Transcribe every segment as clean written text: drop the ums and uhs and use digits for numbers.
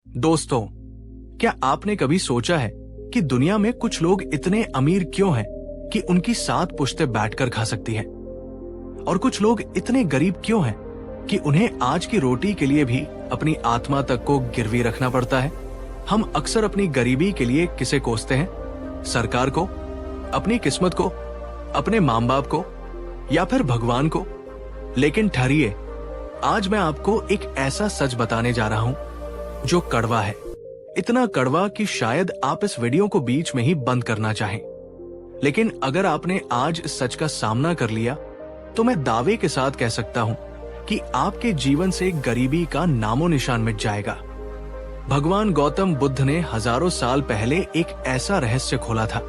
दोस्तों, क्या आपने कभी सोचा है कि दुनिया में कुछ लोग इतने अमीर क्यों हैं कि उनकी 7 पुश्तें बैठकर खा सकती हैं, और कुछ लोग इतने गरीब क्यों हैं कि उन्हें आज की रोटी के लिए भी अपनी आत्मा तक को गिरवी रखना पड़ता है। हम अक्सर अपनी गरीबी के लिए किसे कोसते हैं? सरकार को, अपनी किस्मत को, अपने माँ बाप को, या फिर भगवान को? लेकिन ठहरिए, आज मैं आपको एक ऐसा सच बताने जा रहा हूं जो कड़वा है, इतना कड़वा कि शायद आप इस वीडियो को बीच में ही बंद करना चाहें। लेकिन अगर आपने आज इस सच का सामना कर लिया तो मैं दावे के साथ कह सकता हूं कि आपके जीवन से गरीबी का नामो निशान मिट जाएगा। भगवान गौतम बुद्ध ने हजारों साल पहले एक ऐसा रहस्य खोला था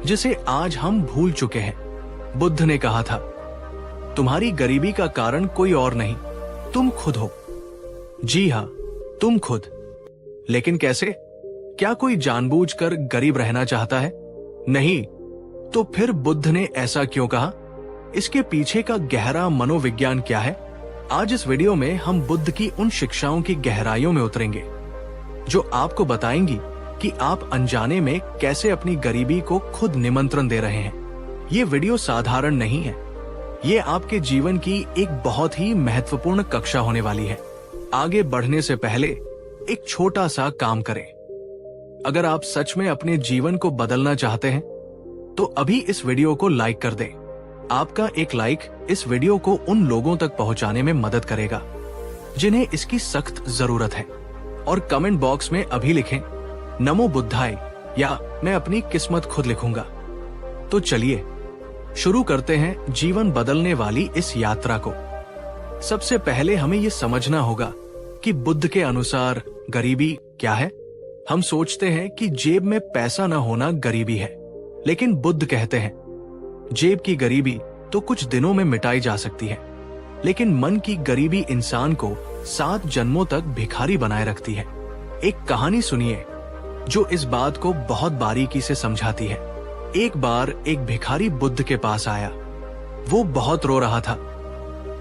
जिसे आज हम भूल चुके हैं। बुद्ध ने कहा था, तुम्हारी गरीबी का कारण कोई और नहीं, तुम खुद हो। जी हाँ, तुम खुद। लेकिन कैसे? क्या कोई जानबूझकर गरीब रहना चाहता है? नहीं। तो फिर बुद्ध ने ऐसा क्यों कहा? इसके पीछे का गहरा मनोविज्ञान क्या है? आज इस वीडियो में हम बुद्ध की उन शिक्षाओं की गहराइयों में उतरेंगे जो आपको बताएंगी कि आप अनजाने में कैसे अपनी गरीबी को खुद निमंत्रण दे रहे हैं। ये वीडियो साधारण नहीं है, ये आपके जीवन की एक बहुत ही महत्वपूर्ण कक्षा होने वाली है। आगे बढ़ने से पहले एक छोटा सा काम करें। अगर आप सच में अपने जीवन को बदलना चाहते हैं तो अभी इस वीडियो को लाइक कर दें। आपका एक लाइक इस वीडियो को उन लोगों तक पहुंचाने में मदद करेगा जिन्हें इसकी सख्त जरूरत है। और कमेंट बॉक्स में अभी लिखें, नमो बुद्धाय, या मैं अपनी किस्मत खुद लिखूंगा। तो चलिए शुरू करते हैं जीवन बदलने वाली इस यात्रा को। सबसे पहले हमें यह समझना होगा कि बुद्ध के अनुसार गरीबी क्या है। हम सोचते हैं कि जेब में पैसा न होना गरीबी है, लेकिन बुद्ध कहते हैं जेब की गरीबी तो कुछ दिनों में मिटाई जा सकती है, लेकिन मन की गरीबी इंसान को 7 जन्मों तक भिखारी बनाए रखती है। एक कहानी सुनिए जो इस बात को बहुत बारीकी से समझाती है। एक बार एक भिखारी बुद्ध के पास आया। वो बहुत रो रहा था।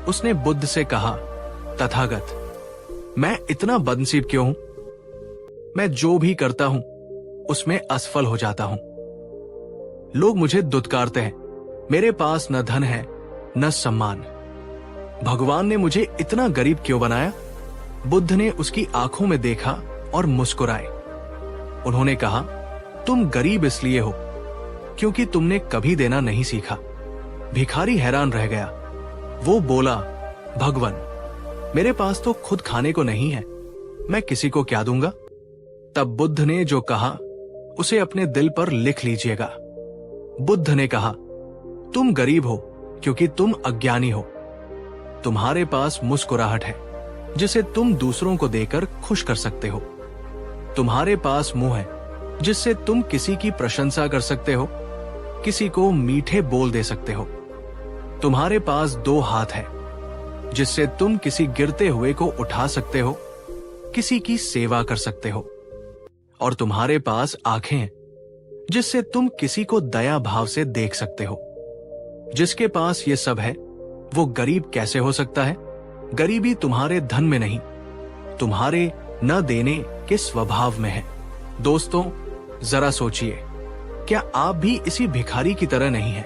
उसने बुद्ध से कहा, तथागत, मैं इतना बदनसीब क्यों हूं? मैं जो भी करता हूं उसमें असफल हो जाता हूं। लोग मुझे दुत्कारते हैं। मेरे पास न धन है न सम्मान। भगवान ने मुझे इतना गरीब क्यों बनाया? बुद्ध ने उसकी आंखों में देखा और मुस्कुराए। उन्होंने कहा, तुम गरीब इसलिए हो क्योंकि तुमने कभी देना नहीं सीखा। भिखारी हैरान रह गया। वो बोला, भगवान, मेरे पास तो खुद खाने को नहीं है, मैं किसी को क्या दूंगा? तब बुद्ध ने जो कहा उसे अपने दिल पर लिख लीजिएगा। बुद्ध ने कहा, तुम गरीब हो क्योंकि तुम अज्ञानी हो। तुम्हारे पास मुस्कुराहट है जिसे तुम दूसरों को देकर खुश कर सकते हो। तुम्हारे पास मुंह है जिससे तुम किसी की प्रशंसा कर सकते हो, किसी को मीठे बोल दे सकते हो। तुम्हारे पास 2 हाथ है जिससे तुम किसी गिरते हुए को उठा सकते हो, किसी की सेवा कर सकते हो। और तुम्हारे पास आंखें हैं जिससे तुम किसी को दया भाव से देख सकते हो। जिसके पास ये सब है वो गरीब कैसे हो सकता है? गरीबी तुम्हारे धन में नहीं, तुम्हारे न देने के स्वभाव में है। दोस्तों, जरा सोचिए, क्या आप भी इसी भिखारी की तरह नहीं हैं?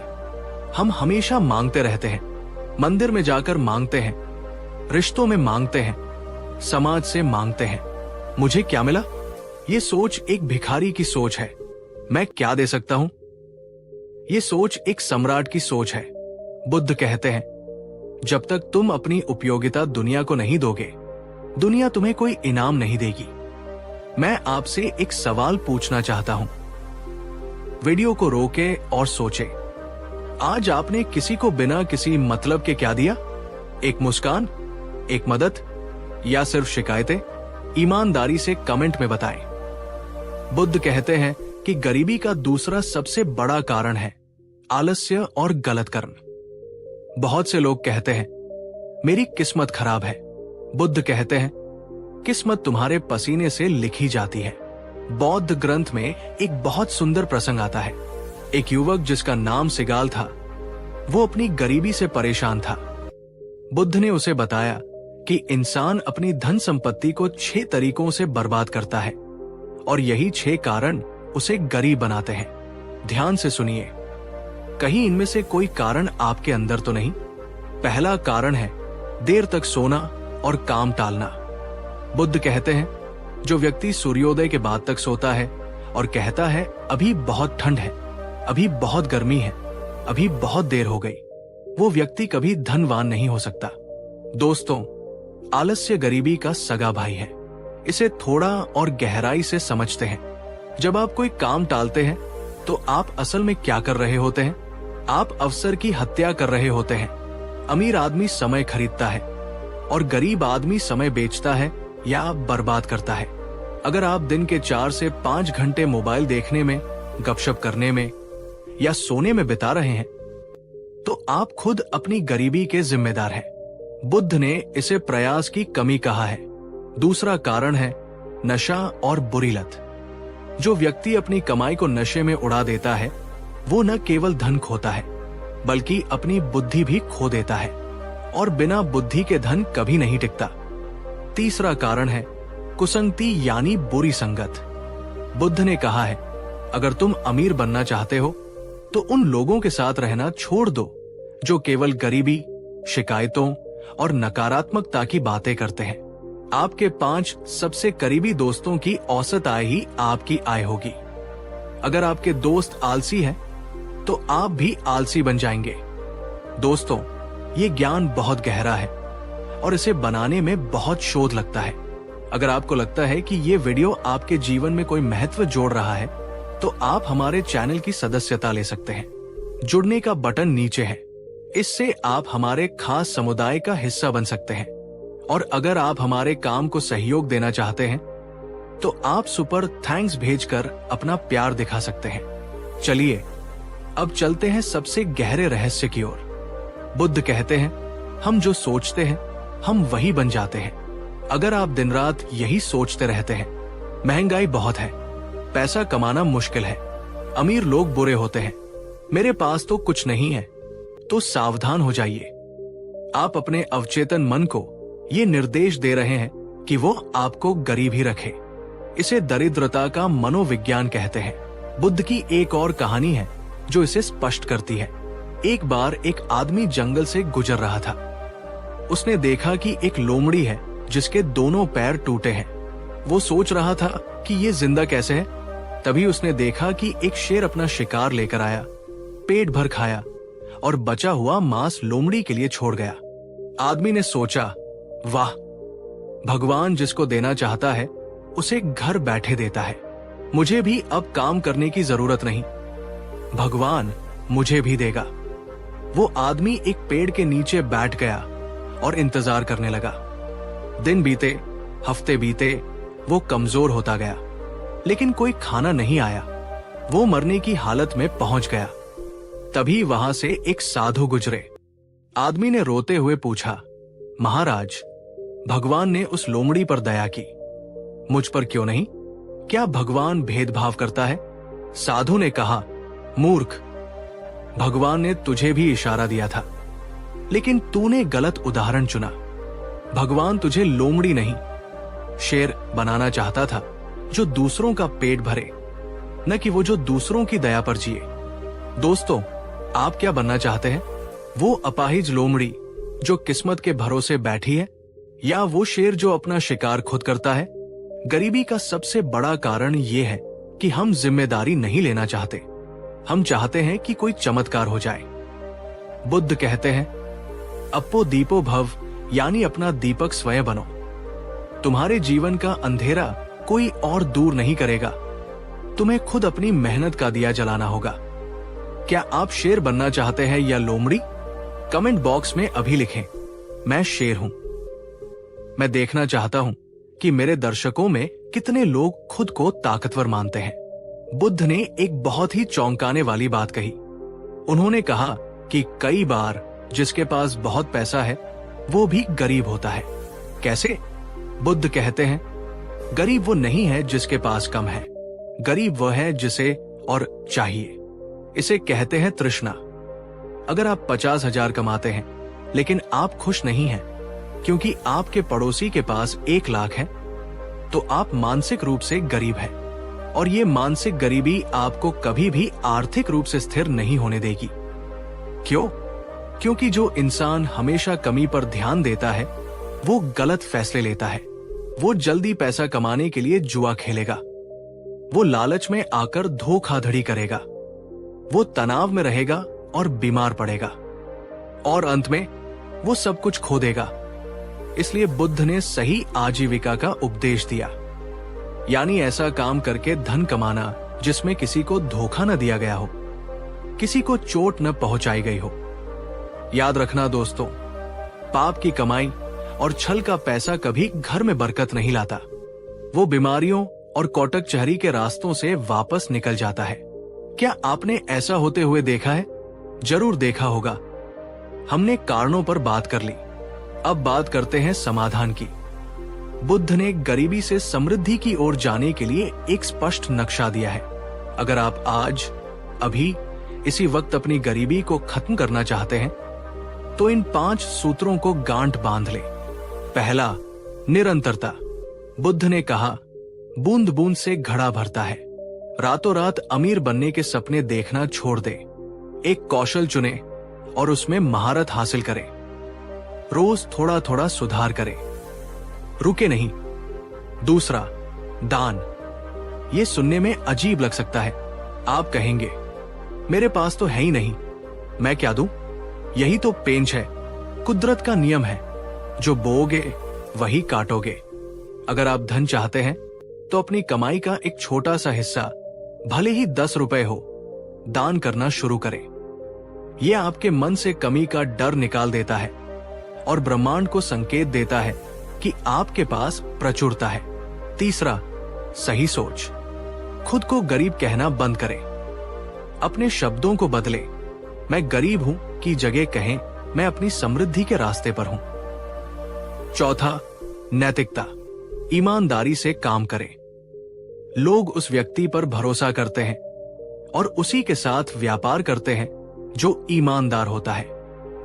हम हमेशा मांगते रहते हैं, मंदिर में जाकर मांगते हैं, रिश्तों में मांगते हैं, समाज से मांगते हैं। मुझे क्या मिला? ये सोच एक भिखारी की सोच है। मैं क्या दे सकता हूं? ये सोच एक सम्राट की सोच है। बुद्ध कहते हैं, जब तक तुम अपनी उपयोगिता दुनिया को नहीं दोगे, दुनिया तुम्हें कोई इनाम नहीं देगी। मैं आपसे एक सवाल पूछना चाहता हूं। वीडियो को रोके और सोचे, आज आपने किसी को बिना किसी मतलब के क्या दिया? एक मुस्कान, एक मदद, या सिर्फ शिकायतें? ईमानदारी से कमेंट में बताएं। बुद्ध कहते हैं कि गरीबी का दूसरा सबसे बड़ा कारण है आलस्य और गलत कर्म। बहुत से लोग कहते हैं, मेरी किस्मत खराब है। बुद्ध कहते हैं, किस्मत तुम्हारे पसीने से लिखी जाती है। बौद्ध ग्रंथ में एक बहुत सुंदर प्रसंग आता है। एक युवक जिसका नाम सिगाल था, वो अपनी गरीबी से परेशान था। बुद्ध ने उसे बताया कि इंसान अपनी धन संपत्ति को 6 तरीकों से बर्बाद करता है और यही 6 कारण उसे गरीब बनाते हैं। ध्यान से सुनिए, कहीं इनमें से कोई कारण आपके अंदर तो नहीं। पहला कारण है देर तक सोना और काम टालना। बुद्ध कहते हैं, जो व्यक्ति सूर्योदय के बाद तक सोता है और कहता है अभी बहुत ठंड है, अभी बहुत गर्मी है, अभी बहुत देर हो गई, वो व्यक्ति कभी धनवान नहीं हो सकता। दोस्तों, आलस्य गरीबी का सगा भाई है। इसे थोड़ा और गहराई से समझते हैं। जब आप कोई काम टालते हैं तो आप असल में क्या कर रहे होते हैं? आप अवसर की हत्या कर रहे होते हैं। अमीर आदमी समय खरीदता है और गरीब आदमी समय बेचता है या बर्बाद करता है। अगर आप दिन के 4 से 5 घंटे मोबाइल देखने में, गपशप करने में या सोने में बिता रहे हैं तो आप खुद अपनी गरीबी के जिम्मेदार हैं। बुद्ध ने इसे प्रयास की कमी कहा है। दूसरा कारण है नशा और बुरी लत। जो व्यक्ति अपनी कमाई को नशे में उड़ा देता है वो न केवल धन खोता है बल्कि अपनी बुद्धि भी खो देता है, और बिना बुद्धि के धन कभी नहीं टिकता। तीसरा कारण है कुसंगति यानी बुरी संगत। बुद्ध ने कहा है, अगर तुम अमीर बनना चाहते हो तो उन लोगों के साथ रहना छोड़ दो जो केवल गरीबी, शिकायतों और नकारात्मकता की बातें करते हैं। आपके 5 सबसे करीबी दोस्तों की औसत आय ही आपकी आय होगी। अगर आपके दोस्त आलसी हैं तो आप भी आलसी बन जाएंगे। दोस्तों, ये ज्ञान बहुत गहरा है और इसे बनाने में बहुत शोध लगता है। अगर आपको लगता है कि ये वीडियो आपके जीवन में कोई महत्व जोड़ रहा है तो आप हमारे चैनल की सदस्यता ले सकते हैं। जुड़ने का बटन नीचे है। इससे आप हमारे खास समुदाय का हिस्सा बन सकते हैं। और अगर आप हमारे काम को सहयोग देना चाहते हैं तो आप सुपर थैंक्स भेजकर अपना प्यार दिखा सकते हैं। चलिए अब चलते हैं सबसे गहरे रहस्य की ओर। बुद्ध कहते हैं, हम जो सोचते हैं हम वही बन जाते हैं। अगर आप दिन रात यही सोचते रहते हैं, महंगाई बहुत है, पैसा कमाना मुश्किल है, अमीर लोग बुरे होते हैं, मेरे पास तो कुछ नहीं है, तो सावधान हो जाइए। आप अपने अवचेतन मन को ये निर्देश दे रहे हैं कि वो आपको गरीब ही रखे। इसे दरिद्रता का मनोविज्ञान कहते हैं। बुद्ध की एक और कहानी है जो इसे स्पष्ट करती है। एक बार एक आदमी जंगल से गुजर रहा था। उसने देखा कि एक लोमड़ी है जिसके दोनों पैर टूटे हैं। वो सोच रहा था कि ये जिंदा कैसे है। तभी उसने देखा कि एक शेर अपना शिकार लेकर आया, पेट भर खाया और बचा हुआ मांस लोमड़ी के लिए छोड़ गया। आदमी ने सोचा, वाह, भगवान जिसको देना चाहता है उसे घर बैठे देता है। मुझे भी अब काम करने की जरूरत नहीं, भगवान मुझे भी देगा। वो आदमी एक पेड़ के नीचे बैठ गया और इंतजार करने लगा। दिन बीते, हफ्ते बीते, वो कमजोर होता गया, लेकिन कोई खाना नहीं आया। वो मरने की हालत में पहुंच गया। तभी वहां से एक साधु गुजरे। आदमी ने रोते हुए पूछा, महाराज, भगवान ने उस लोमड़ी पर दया की, मुझ पर क्यों नहीं? क्या भगवान भेदभाव करता है? साधु ने कहा, मूर्ख, भगवान ने तुझे भी इशारा दिया था, लेकिन तूने गलत उदाहरण चुना। भगवान तुझे लोमड़ी नहीं, शेर बनाना चाहता था जो दूसरों का पेट भरे, न कि वो जो दूसरों की दया पर जिए। दोस्तों, आप क्या बनना चाहते हैं? वो अपाहिज लोमड़ी जो किस्मत के भरोसे बैठी है, या वो शेर जो अपना शिकार खुद करता है? गरीबी का सबसे बड़ा कारण ये है कि हम जिम्मेदारी नहीं लेना चाहते। हम चाहते हैं कि कोई चमत्कार हो जाए। बुद्ध कहते हैं, अपो दीपो भव, यानी अपना दीपक स्वयं बनो। तुम्हारे जीवन का अंधेरा कोई और दूर नहीं करेगा, तुम्हें खुद अपनी मेहनत का दिया जलाना होगा। क्या आप शेर बनना चाहते हैं या लोमड़ी? कमेंट बॉक्स में अभी लिखें, मैं शेर हूं। मैं देखना चाहता हूं कि मेरे दर्शकों में कितने लोग खुद को ताकतवर मानते हैं। बुद्ध ने एक बहुत ही चौंकाने वाली बात कही। उन्होंने कहा कि कई बार जिसके पास बहुत पैसा है वो भी गरीब होता है। कैसे? बुद्ध कहते हैं, गरीब वो नहीं है जिसके पास कम है, गरीब वह है जिसे और चाहिए। इसे कहते हैं तृष्णा। अगर आप 50,000 कमाते हैं लेकिन आप खुश नहीं हैं क्योंकि आपके पड़ोसी के पास 1 लाख है तो आप मानसिक रूप से गरीब हैं, और ये मानसिक गरीबी आपको कभी भी आर्थिक रूप से स्थिर नहीं होने देगी। क्यों? क्योंकि जो इंसान हमेशा कमी पर ध्यान देता है वो गलत फैसले लेता है। वो जल्दी पैसा कमाने के लिए जुआ खेलेगा, वो लालच में आकर धोखाधड़ी करेगा, वो तनाव में रहेगा और बीमार पड़ेगा, और अंत में वो सब कुछ खो देगा। इसलिए बुद्ध ने सही आजीविका का उपदेश दिया, यानी ऐसा काम करके धन कमाना जिसमें किसी को धोखा न दिया गया हो, किसी को चोट न पहुंचाई गई हो। याद रखना दोस्तों, पाप की कमाई और छल का पैसा कभी घर में बरकत नहीं लाता। वो बीमारियों और कौटक चहरी के रास्तों से वापस निकल जाता है। क्या आपने ऐसा होते हुए देखा है? जरूर देखा होगा। हमने कारणों पर बात कर ली, अब बात करते हैं समाधान की। बुद्ध ने गरीबी से समृद्धि की ओर जाने के लिए एक स्पष्ट नक्शा दिया है। अगर आप आज, अभी, इसी वक्त अपनी गरीबी को खत्म करना चाहते हैं तो इन 5 सूत्रों को गांठ बांध ले। पहला, निरंतरता। बुद्ध ने कहा, बूंद बूंद से घड़ा भरता है। रातों रात अमीर बनने के सपने देखना छोड़ दे। एक कौशल चुने और उसमें महारत हासिल करे। रोज थोड़ा थोड़ा सुधार करे, रुके नहीं। दूसरा, दान। ये सुनने में अजीब लग सकता है। आप कहेंगे, मेरे पास तो है ही नहीं, मैं क्या दूं? यही तो पेंच है, कुदरत का नियम है, जो बोओगे वही काटोगे। अगर आप धन चाहते हैं तो अपनी कमाई का एक छोटा सा हिस्सा, भले ही 10 रुपए हो, दान करना शुरू करें। यह आपके मन से कमी का डर निकाल देता है और ब्रह्मांड को संकेत देता है कि आपके पास प्रचुरता है। तीसरा, सही सोच। खुद को गरीब कहना बंद करें। अपने शब्दों को बदले। मैं गरीब हूं की जगह कहें, मैं अपनी समृद्धि के रास्ते पर हूं। चौथा, नैतिकता। ईमानदारी से काम करें। लोग उस व्यक्ति पर भरोसा करते हैं और उसी के साथ व्यापार करते हैं जो ईमानदार होता है।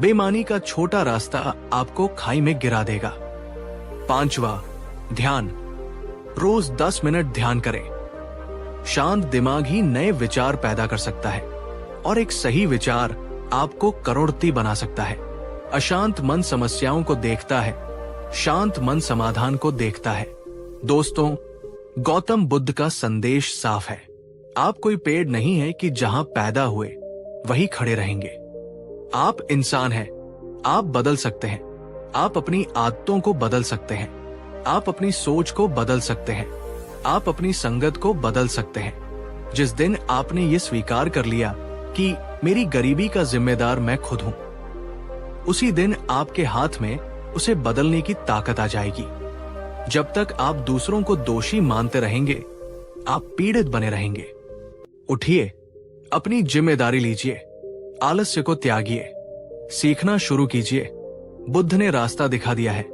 बेईमानी का छोटा रास्ता आपको खाई में गिरा देगा। पांचवा, ध्यान। रोज 10 मिनट ध्यान करें। शांत दिमाग ही नए विचार पैदा कर सकता है, और एक सही विचार आपको करोड़पति बना सकता है। अशांत मन समस्याओं को देखता है, शांत मन समाधान को देखता है। दोस्तों, गौतम बुद्ध का संदेश साफ है। आप कोई पेड़ नहीं है कि जहां पैदा हुए वही खड़े रहेंगे। आप इंसान हैं, आप बदल सकते हैं। आप अपनी आदतों को बदल सकते हैं, आप अपनी सोच को बदल सकते हैं, आप अपनी संगत को बदल सकते हैं। जिस दिन आपने ये स्वीकार कर लिया कि मेरी गरीबी का जिम्मेदार मैं खुद हूं, उसी दिन आपके हाथ में उसे बदलने की ताकत आ जाएगी। जब तक आप दूसरों को दोषी मानते रहेंगे, आप पीड़ित बने रहेंगे। उठिए, अपनी जिम्मेदारी लीजिए, आलस्य को त्यागिए, सीखना शुरू कीजिए। बुद्ध ने रास्ता दिखा दिया है,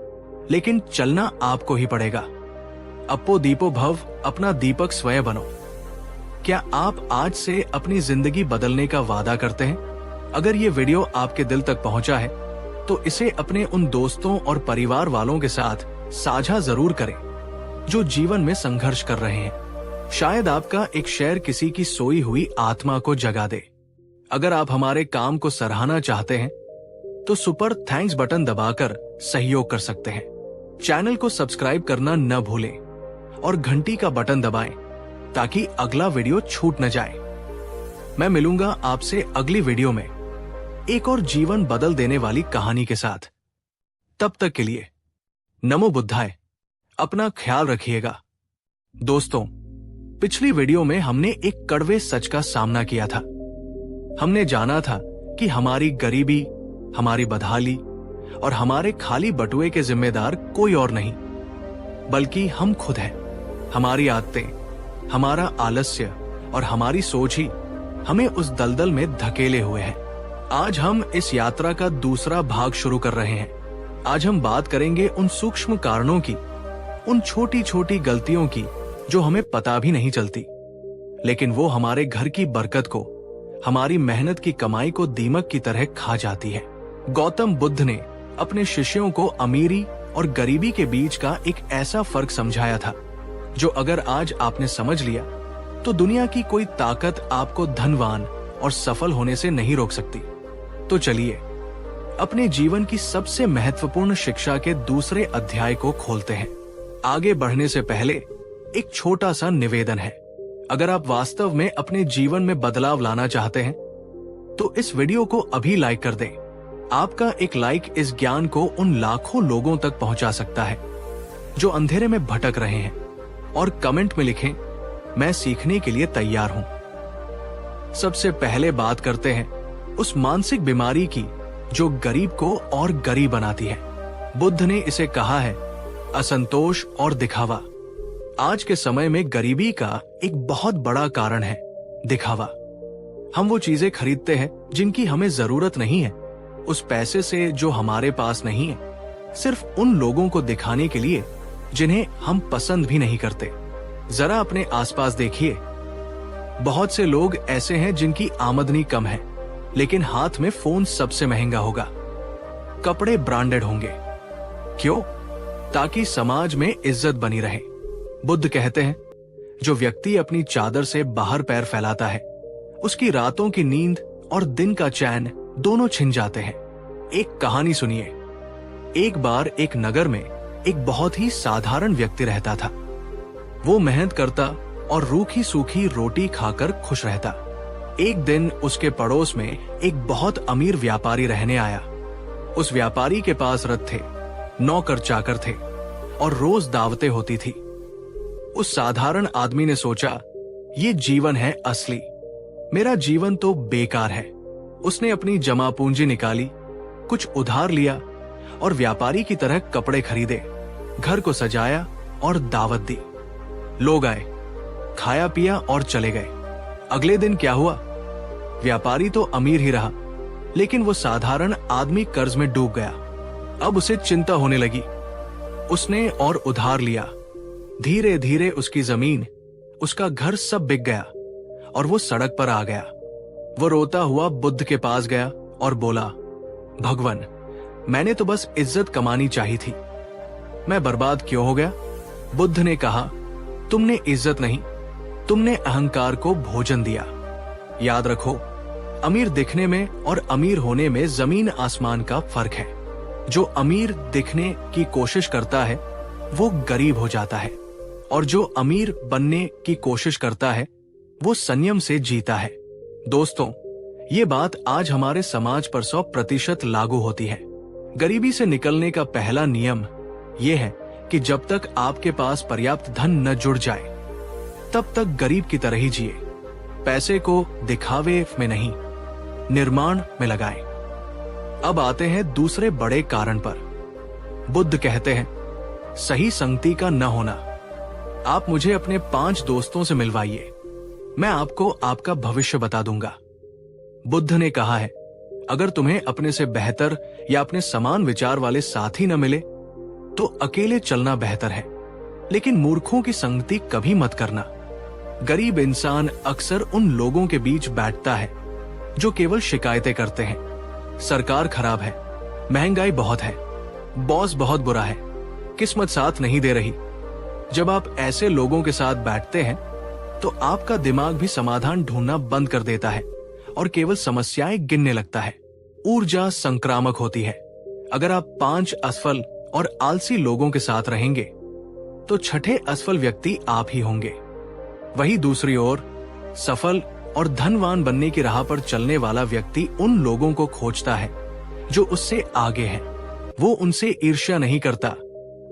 लेकिन चलना आपको ही पड़ेगा। अपो दीपो भव, अपना दीपक स्वयं बनो। क्या आप आज से अपनी जिंदगी बदलने का वादा करते हैं? अगर ये वीडियो आपके दिल तक पहुंचा है तो इसे अपने उन दोस्तों और परिवार वालों के साथ साझा जरूर करें जो जीवन में संघर्ष कर रहे हैं। शायद आपका एक शेयर किसी की सोई हुई आत्मा को जगा दे। अगर आप हमारे काम को सराहना चाहते हैं तो सुपर थैंक्स बटन दबाकर सहयोग कर सकते हैं। चैनल को सब्सक्राइब करना न भूलें और घंटी का बटन दबाएं ताकि अगला वीडियो छूट न जाए। मैं मिलूंगा आपसे अगली वीडियो में एक और जीवन बदल देने वाली कहानी के साथ। तब तक के लिए नमो बुद्धाय। अपना ख्याल रखिएगा। दोस्तों, पिछली वीडियो में हमने एक कड़वे सच का सामना किया था। हमने जाना था कि हमारी गरीबी, हमारी बदहाली और हमारे खाली बटुए के जिम्मेदार कोई और नहीं बल्कि हम खुद हैं। हमारी आदतें, हमारा आलस्य और हमारी सोच ही हमें उस दलदल में धकेले हुए है। आज हम इस यात्रा का दूसरा भाग शुरू कर रहे हैं। आज हम बात करेंगे उन सूक्ष्म कारणों की, उन छोटी छोटी गलतियों की जो हमें पता भी नहीं चलती, लेकिन वो हमारे घर की बरकत को, हमारी मेहनत की कमाई को दीमक की तरह खा जाती है। गौतम बुद्ध ने अपने शिष्यों को अमीरी और गरीबी के बीच का एक ऐसा फर्क समझाया था जो अगर आज आपने समझ लिया तो दुनिया की कोई ताकत आपको धनवान और सफल होने से नहीं रोक सकती। तो चलिए अपने जीवन की सबसे महत्वपूर्ण शिक्षा के दूसरे अध्याय को खोलते हैं। आगे बढ़ने से पहले एक छोटा सा निवेदन है। अगर आप वास्तव में अपने जीवन में बदलाव लाना चाहते हैं तो इस वीडियो को अभी लाइक कर दें। आपका एक लाइक इस ज्ञान को उन लाखों लोगों तक पहुंचा सकता है जो अंधेरे में भटक रहे हैं। और कमेंट में लिखें, मैं सीखने के लिए तैयार हूं। सबसे पहले बात करते हैं उस मानसिक बीमारी की जो गरीब को और गरीब बनाती है। बुद्ध ने इसे कहा है असंतोष और दिखावा। आज के समय में गरीबी का एक बहुत बड़ा कारण है दिखावा। हम वो चीजें खरीदते हैं जिनकी हमें जरूरत नहीं है, उस पैसे से जो हमारे पास नहीं है, सिर्फ उन लोगों को दिखाने के लिए जिन्हें हम पसंद भी नहीं करते। जरा अपने आसपास देखिए, बहुत से लोग ऐसे हैं जिनकी आमदनी कम है लेकिन हाथ में फोन सबसे महंगा होगा, कपड़े ब्रांडेड होंगे। क्यों? ताकि समाज में इज्जत बनी रहे। बुद्ध कहते हैं जो व्यक्ति अपनी चादर से बाहर पैर फैलाता है उसकी रातों की नींद और दिन का चैन दोनों छिन जाते हैं। एक कहानी सुनिए। एक बार एक नगर में एक बहुत ही साधारण व्यक्ति रहता था। वो मेहनत करता और रूखी सूखी रोटी खाकर खुश रहता। एक दिन उसके पड़ोस में एक बहुत अमीर व्यापारी रहने आया। उस व्यापारी के पास रथ थे, नौकर चाकर थे और रोज दावतें होती थी। उस साधारण आदमी ने सोचा, ये जीवन है असली, मेरा जीवन तो बेकार है। उसने अपनी जमा पूंजी निकाली, कुछ उधार लिया और व्यापारी की तरह कपड़े खरीदे, घर को सजाया और दावत दी। लोग आए, खाया पिया और चले गए। अगले दिन क्या हुआ? व्यापारी तो अमीर ही रहा लेकिन वो साधारण आदमी कर्ज में डूब गया। अब उसे चिंता होने लगी। उसने और उधार लिया। धीरे धीरे उसकी जमीन, उसका घर सब बिक गया और वो सड़क पर आ गया। वो रोता हुआ बुद्ध के पास गया और बोला, भगवान, मैंने तो बस इज्जत कमानी चाहिए थी, मैं बर्बाद क्यों हो गया? बुद्ध ने कहा, तुमने इज्जत नहीं, तुमने अहंकार को भोजन दिया। याद रखो, अमीर दिखने में और अमीर होने में जमीन आसमान का फर्क है। जो अमीर दिखने की कोशिश करता है वो गरीब हो जाता है और जो अमीर बनने की कोशिश करता है वो संयम से जीता है। दोस्तों, ये बात आज हमारे समाज पर 100% लागू होती है। गरीबी से निकलने का पहला नियम ये है कि जब तक आपके पास पर्याप्त धन न जुड़ जाए तब तक गरीब की तरह ही जिए। पैसे को दिखावे में नहीं, निर्माण में लगाएं। अब आते हैं दूसरे बड़े कारण पर। बुद्ध कहते हैं सही संगति का न होना। आप मुझे अपने 5 दोस्तों से मिलवाइए, मैं आपको आपका भविष्य बता दूंगा। बुद्ध ने कहा है अगर तुम्हें अपने से बेहतर या अपने समान विचार वाले साथी न मिले तो अकेले चलना बेहतर है, लेकिन मूर्खों की संगति कभी मत करना। गरीब इंसान अक्सर उन लोगों के बीच बैठता है जो केवल शिकायतें करते हैं। सरकार खराब है, महंगाई बहुत है, बॉस बहुत बुरा है, किस्मत साथ नहीं दे रही। जब आप ऐसे लोगों के साथ बैठते हैं तो आपका दिमाग भी समाधान ढूंढना बंद कर देता है और केवल समस्याएं गिनने लगता है। ऊर्जा संक्रामक होती है। अगर आप 5 असफल और आलसी लोगों के साथ रहेंगे तो छठे असफल व्यक्ति आप ही होंगे। वही दूसरी ओर सफल और धनवान बनने की राह पर चलने वाला व्यक्ति उन लोगों को खोजता है जो उससे आगे हैं। वो उनसे ईर्ष्या नहीं करता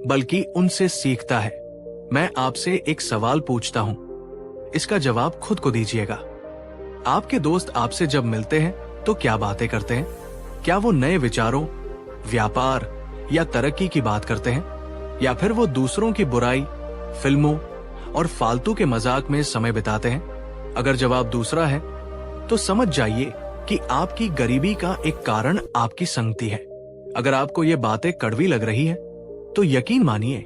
बल्कि उनसे सीखता है। मैं आपसे एक सवाल पूछता हूं, इसका जवाब खुद को दीजिएगा। आपके दोस्त आपसे जब मिलते हैं तो क्या बातें करते हैं? क्या वो नए विचारों, व्यापार या तरक्की की बात करते हैं, या फिर वो दूसरों की बुराई, फिल्मों और फालतू के मजाक में समय बिताते हैं? अगर जवाब दूसरा है तो समझ जाइए कि आपकी गरीबी का एक कारण आपकी संगति है। अगर आपको ये बातें कड़वी लग रही है तो यकीन मानिए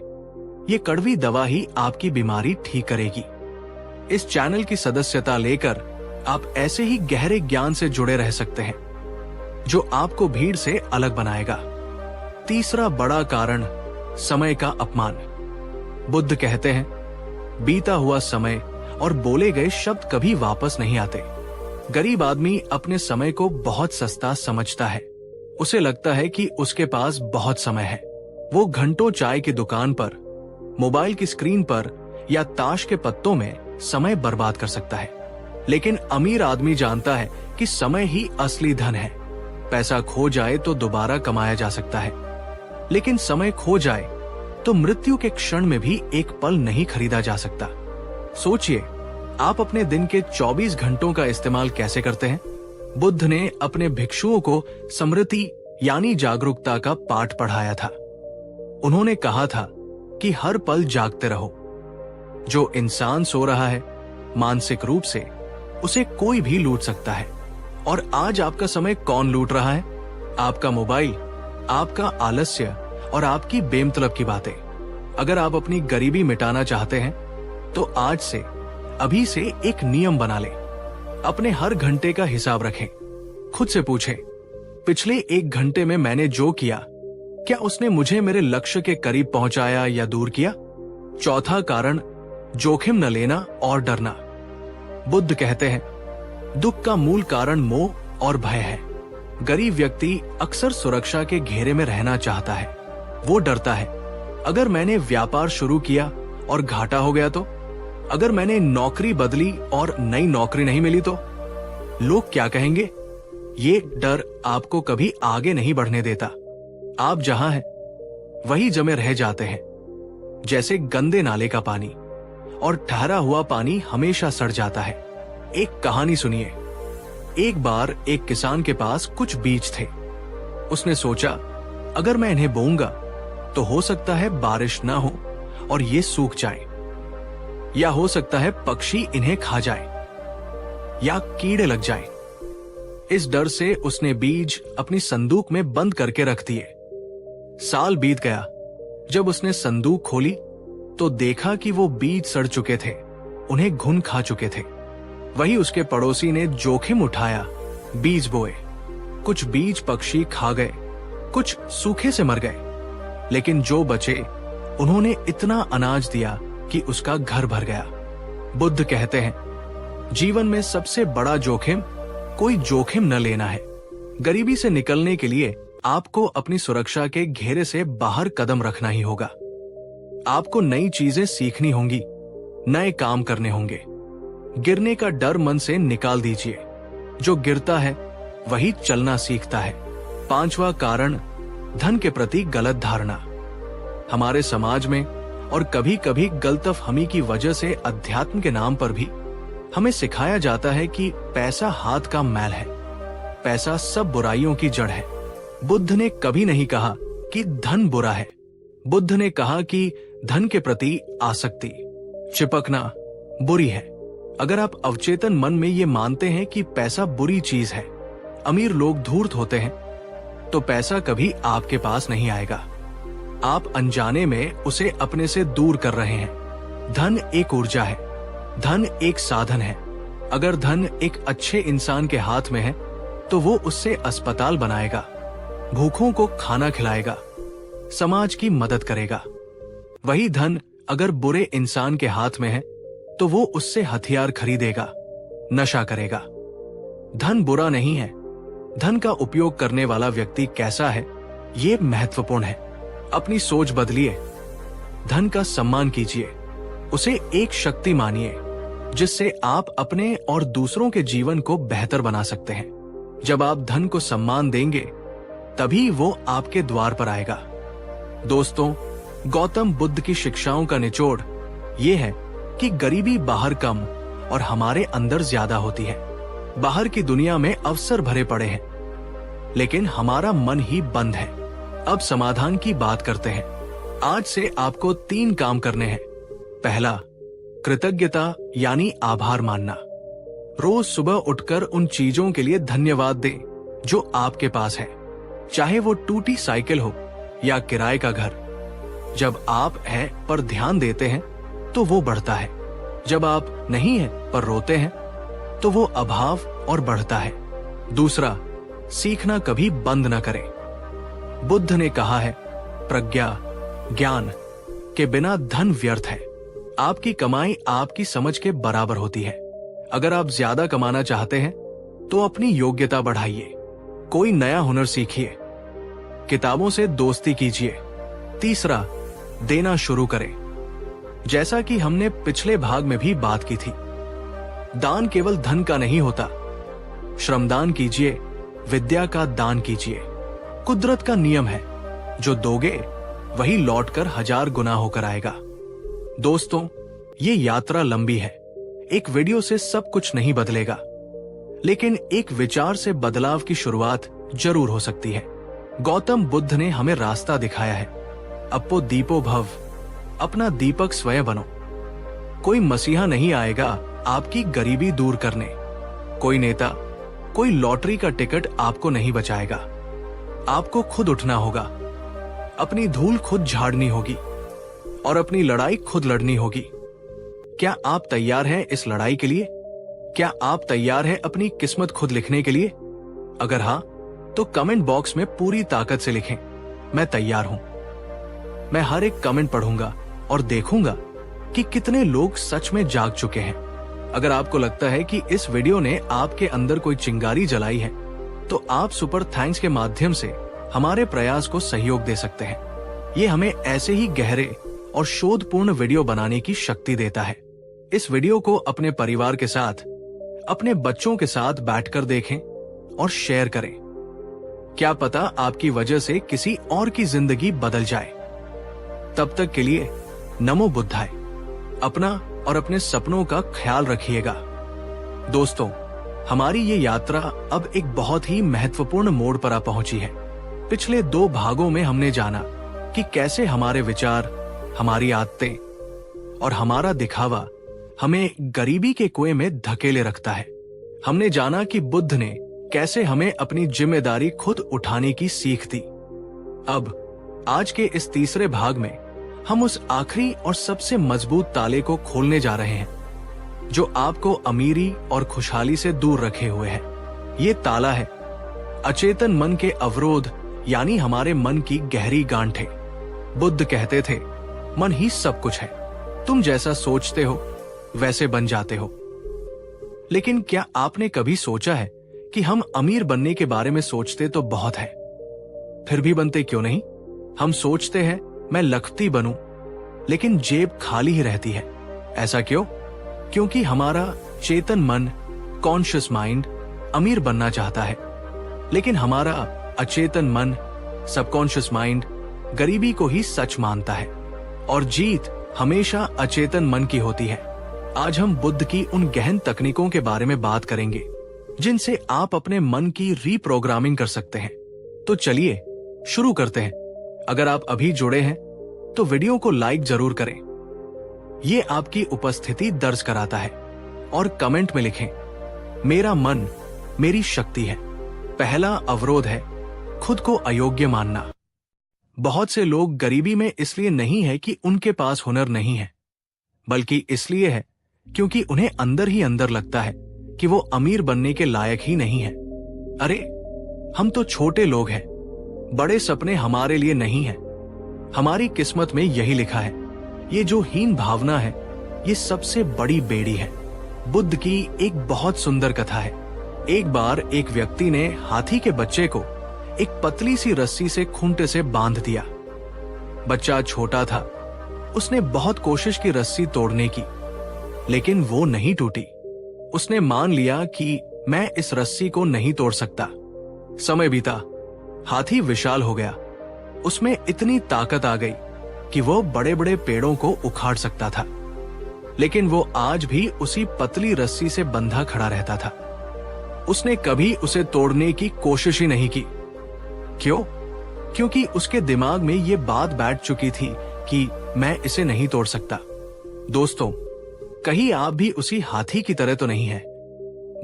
ये कड़वी दवा ही आपकी बीमारी ठीक करेगी। इस चैनल की सदस्यता लेकर आप ऐसे ही गहरे ज्ञान से जुड़े रह सकते हैं जो आपको भीड़ से अलग बनाएगा। तीसरा बड़ा कारण समय का अपमान। बुद्ध कहते हैं, बीता हुआ समय और बोले गए शब्द कभी वापस नहीं आते। गरीब आदमी अपने समय को बहुत सस्ता समझता है। उसे लगता है कि उसके पास बहुत समय है। वो घंटों चाय की दुकान पर, मोबाइल की स्क्रीन पर या ताश के पत्तों में समय बर्बाद कर सकता है। लेकिन अमीर आदमी जानता है कि समय ही असली धन है। पैसा खो जाए तो दोबारा कमाया जा सकता है, लेकिन समय खो जाए तो मृत्यु के क्षण में भी एक पल नहीं खरीदा जा सकता। सोचिए, आप अपने दिन के 24 घंटों का इस्तेमाल कैसे करते हैं? बुद्ध ने अपने भिक्षुओं को स्मृति यानी जागरूकता का पाठ पढ़ाया था। उन्होंने कहा था कि हर पल जागते रहो। जो इंसान सो रहा है, मानसिक रूप से उसे कोई भी लूट सकता है। और आज आपका समय कौन लूट रहा है? आपका मोबाइल, आपका आलस्य और आपकी बेमतलब की बातें। अगर आप अपनी गरीबी मिटाना चाहते हैं तो आज से, अभी से एक नियम बना लें। अपने हर घंटे का हिसाब रखें। खुद से पूछें, पिछले 1 घंटे में मैंने जो किया, क्या उसने मुझे मेरे लक्ष्य के करीब पहुंचाया या दूर किया? चौथा कारण, जोखिम न लेना और डरना। बुद्ध कहते हैं, दुख का मूल कारण मोह और भय है। गरीब व्यक्ति अक्सर सुरक्षा के घेरे में रहना चाहता है। वो डरता है, अगर मैंने व्यापार शुरू किया और घाटा हो गया तो? अगर मैंने नौकरी बदली और नई नौकरी नहीं मिली तो? लोग क्या कहेंगे? ये डर आपको कभी आगे नहीं बढ़ने देता। आप जहां हैं वही जमे रह जाते हैं, जैसे गंदे नाले का पानी, और ठहरा हुआ पानी हमेशा सड़ जाता है। एक कहानी सुनिए। एक बार एक किसान के पास कुछ बीज थे। उसने सोचा, अगर मैं इन्हें बोऊंगा तो हो सकता है बारिश ना हो और ये सूख जाए, या हो सकता है पक्षी इन्हें खा जाए या कीड़े लग जाए। इस डर से उसने बीज अपनी संदूक में बंद करके रख दिए। साल बीत गया। जब उसने संदूक खोली तो देखा कि वो बीज सड़ चुके थे, उन्हें घुन खा चुके थे। वही उसके पड़ोसी ने जोखिम उठाया, बीज बोए। कुछ बीज पक्षी खा गए, कुछ सूखे से मर गए, लेकिन जो बचे उन्होंने इतना अनाज दिया कि उसका घर भर गया। बुद्ध कहते हैं, जीवन में सबसे बड़ा जोखिम कोई जोखिम न लेना है। गरीबी से निकलने के लिए आपको अपनी सुरक्षा के घेरे से बाहर कदम रखना ही होगा। आपको नई चीजें सीखनी होंगी, नए काम करने होंगे। गिरने का डर मन से निकाल दीजिए। जो गिरता है वही चलना सीखता है। 5वां कारण, धन के प्रति गलत धारणा। हमारे समाज में और कभी कभी गलतफहमी की वजह से अध्यात्म के नाम पर भी हमें सिखाया जाता है कि पैसा हाथ का मैल है, पैसा सब बुराइयों की जड़ है। बुद्ध ने कभी नहीं कहा कि धन बुरा है। बुद्ध ने कहा कि धन के प्रति आसक्ति, चिपकना बुरी है। अगर आप अवचेतन मन में ये मानते हैं कि पैसा बुरी चीज है, अमीर लोग धूर्त होते हैं, तो पैसा कभी आपके पास नहीं आएगा। आप अनजाने में उसे अपने से दूर कर रहे हैं। धन एक ऊर्जा है, धन एक साधन है। अगर धन एक अच्छे इंसान के हाथ में है तो वो उससे अस्पताल बनाएगा, भूखों को खाना खिलाएगा, समाज की मदद करेगा। वही धन अगर बुरे इंसान के हाथ में है तो वो उससे हथियार खरीदेगा, नशा करेगा। धन बुरा नहीं है। धन का उपयोग करने वाला व्यक्ति कैसा है, ये महत्वपूर्ण है। अपनी सोच बदलिए, धन का सम्मान कीजिए, उसे एक शक्ति मानिए जिससे आप अपने और दूसरों के जीवन को बेहतर बना सकते हैं। जब आप धन को सम्मान देंगे तभी वो आपके द्वार पर आएगा। दोस्तों, गौतम बुद्ध की शिक्षाओं का निचोड़ ये है कि गरीबी बाहर कम और हमारे अंदर ज्यादा होती है। बाहर की दुनिया में अवसर भरे पड़े हैं, लेकिन हमारा मन ही बंद है। अब समाधान की बात करते हैं। आज से आपको 3 काम करने हैं। पहला, कृतज्ञता यानी आभार मानना। रोज सुबह उठकर उन चीजों के लिए धन्यवाद दें जो आपके पास है, चाहे वो टूटी साइकिल हो या किराए का घर। जब आप हैं पर ध्यान देते हैं तो वो बढ़ता है। जब आप नहीं हैं पर रोते हैं तो वो अभाव और बढ़ता है। दूसरा, सीखना कभी बंद न करें। बुद्ध ने कहा है, प्रज्ञा, ज्ञान के बिना धन व्यर्थ है। आपकी कमाई आपकी समझ के बराबर होती है। अगर आप ज्यादा कमाना चाहते हैं तो अपनी योग्यता बढ़ाइए, कोई नया हुनर सीखिए, किताबों से दोस्ती कीजिए। तीसरा, देना शुरू करें। जैसा कि हमने पिछले भाग में भी बात की थी, दान केवल धन का नहीं होता। श्रमदान कीजिए, विद्या का दान कीजिए। कुदरत का नियम है, जो दोगे वही लौटकर 1000 गुना होकर आएगा। दोस्तों, ये यात्रा लंबी है। एक वीडियो से सब कुछ नहीं बदलेगा, लेकिन एक विचार से बदलाव की शुरुआत जरूर हो सकती है। गौतम बुद्ध ने हमें रास्ता दिखाया है। अपो दीपो भव, अपना दीपक स्वयं बनो। कोई मसीहा नहीं आएगा आपकी गरीबी दूर करने। कोई नेता, कोई लॉटरी का टिकट आपको नहीं बचाएगा। आपको खुद उठना होगा, अपनी धूल खुद झाड़नी होगी और अपनी लड़ाई खुद लड़नी होगी। क्या आप तैयार हैं इस लड़ाई के लिए? क्या आप तैयार हैं अपनी किस्मत खुद लिखने के लिए? अगर हाँ, तो कमेंट बॉक्स में पूरी ताकत से लिखें, मैं तैयार हूं। मैं हर एक कमेंट पढ़ूंगा और देखूंगा कि कितने लोग सच में जाग चुके हैं। अगर आपको लगता है कि इस वीडियो ने आपके अंदर कोई चिंगारी जलाई है, तो आप सुपर थैंक्स के माध्यम से हमारे प्रयास को सहयोग दे सकते हैं। ये हमें ऐसे ही गहरे और शोधपूर्ण वीडियो बनाने की शक्ति देता है। इस वीडियो को अपने परिवार के साथ, अपने बच्चों के साथ बैठकर देखें और शेयर करें। क्या पता आपकी वजह से किसी और की जिंदगी बदल जाए। तब तक के लिए नमो बुद्धाय। अपना और अपने सपनों का ख्याल रखिएगा। दोस्तों, हमारी ये यात्रा अब एक बहुत ही महत्वपूर्ण मोड़ पर आ पहुंची है। पिछले 2 भागों में हमने जाना कि कैसे हमारे विचार, हमारी आदतें और हमारा दिखावा हमें गरीबी के कुएं में धकेले रखता है। हमने जाना कि बुद्ध ने कैसे हमें अपनी जिम्मेदारी खुद उठाने की सीख दी। अब आज के इस तीसरे भाग में हम उस आखिरी और सबसे मजबूत ताले को खोलने जा रहे हैं, जो आपको अमीरी और खुशहाली से दूर रखे हुए है। ये ताला है अचेतन मन के अवरोध, यानी हमारे मन की गहरी गांठें। बुद्ध कहते थे, मन ही सब कुछ है। तुम जैसा सोचते हो वैसे बन जाते हो। लेकिन क्या आपने कभी सोचा है कि हम अमीर बनने के बारे में सोचते तो बहुत है, फिर भी बनते क्यों नहीं? हम सोचते हैं मैं लखपति बनूं, लेकिन जेब खाली ही रहती है। ऐसा क्यों? क्योंकि हमारा चेतन मन, कॉन्शियस माइंड अमीर बनना चाहता है, लेकिन हमारा अचेतन मन, सबकॉन्शियस माइंड गरीबी को ही सच मानता है। और जीत हमेशा अचेतन मन की होती है। आज हम बुद्ध की उन गहन तकनीकों के बारे में बात करेंगे, जिनसे आप अपने मन की रीप्रोग्रामिंग कर सकते हैं। तो चलिए शुरू करते हैं। अगर आप अभी जुड़े हैं तो वीडियो को लाइक जरूर करें। ये आपकी उपस्थिति दर्ज कराता है। और कमेंट में लिखें, मेरा मन मेरी शक्ति है। पहला अवरोध है खुद को अयोग्य मानना। बहुत से लोग गरीबी में इसलिए नहीं है कि उनके पास हुनर नहीं है, बल्कि इसलिए है क्योंकि उन्हें अंदर ही अंदर लगता है कि वो अमीर बनने के लायक ही नहीं है। अरे, हम तो छोटे लोग हैं, बड़े सपने हमारे लिए नहीं है। हमारी किस्मत में यही लिखा है। ये जो हीन भावना है, ये सबसे बड़ी बेड़ी है। बुद्ध की एक बहुत सुंदर कथा है। एक बार एक व्यक्ति ने हाथी के बच्चे को एक पतली सी रस्सी से खूंटे से बांध दिया। बच्चा छोटा था, उसने बहुत कोशिश की रस्सी तोड़ने की, लेकिन वो नहीं टूटी। उसने मान लिया कि मैं इस रस्सी को नहीं तोड़ सकता। समय बीता, हाथी विशाल हो गया। उसमें इतनी ताकत आ गई कि वो बड़े बड़े पेड़ों को उखाड़ सकता था, लेकिन वो आज भी उसी पतली रस्सी से बंधा खड़ा रहता था। उसने कभी उसे तोड़ने की कोशिश ही नहीं की। क्यों? क्योंकि उसके दिमाग में ये बात बैठ चुकी थी कि मैं इसे नहीं तोड़ सकता। दोस्तों, कहीं आप भी उसी हाथी की तरह तो नहीं है?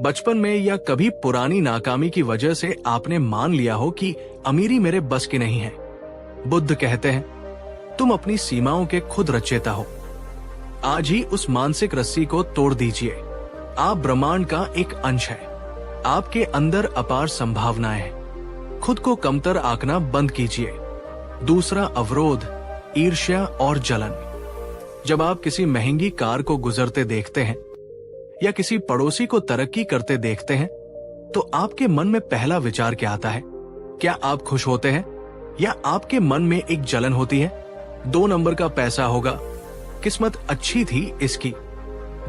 बचपन में या कभी पुरानी नाकामी की वजह से आपने मान लिया हो कि अमीरी मेरे बस की नहीं है। बुद्ध कहते हैं, तुम अपनी सीमाओं के खुद रचयिता हो। आज ही उस मानसिक रस्सी को तोड़ दीजिए। आप ब्रह्मांड का एक अंश है। आपके अंदर अपार संभावनाएं हैं। खुद को कमतर आंकना बंद कीजिए। दूसरा अवरोध, ईर्ष्या और जलन। जब आप किसी महंगी कार को गुजरते देखते हैं या किसी पड़ोसी को तरक्की करते देखते हैं, तो आपके मन में पहला विचार क्या आता है? क्या आप खुश होते हैं या आपके मन में एक जलन होती है? 2 नंबर का पैसा होगा, किस्मत अच्छी थी इसकी।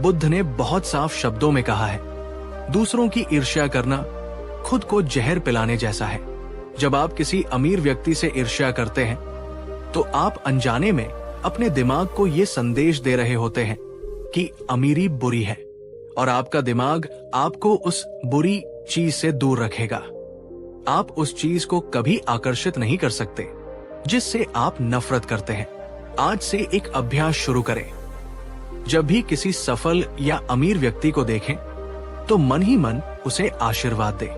बुद्ध ने बहुत साफ शब्दों में कहा है, दूसरों की ईर्ष्या करना खुद को जहर पिलाने जैसा है। जब आप किसी अमीर व्यक्ति से ईर्ष्या करते हैं, तो आप अनजाने में अपने दिमाग को यह संदेश दे रहे होते हैं कि अमीरी बुरी है, और आपका दिमाग आपको उस बुरी चीज से दूर रखेगा। आप उस चीज को कभी आकर्षित नहीं कर सकते जिससे आप नफरत करते हैं। आज से एक अभ्यास शुरू करें। जब भी किसी सफल या अमीर व्यक्ति को देखें, तो मन ही मन उसे आशीर्वाद दें।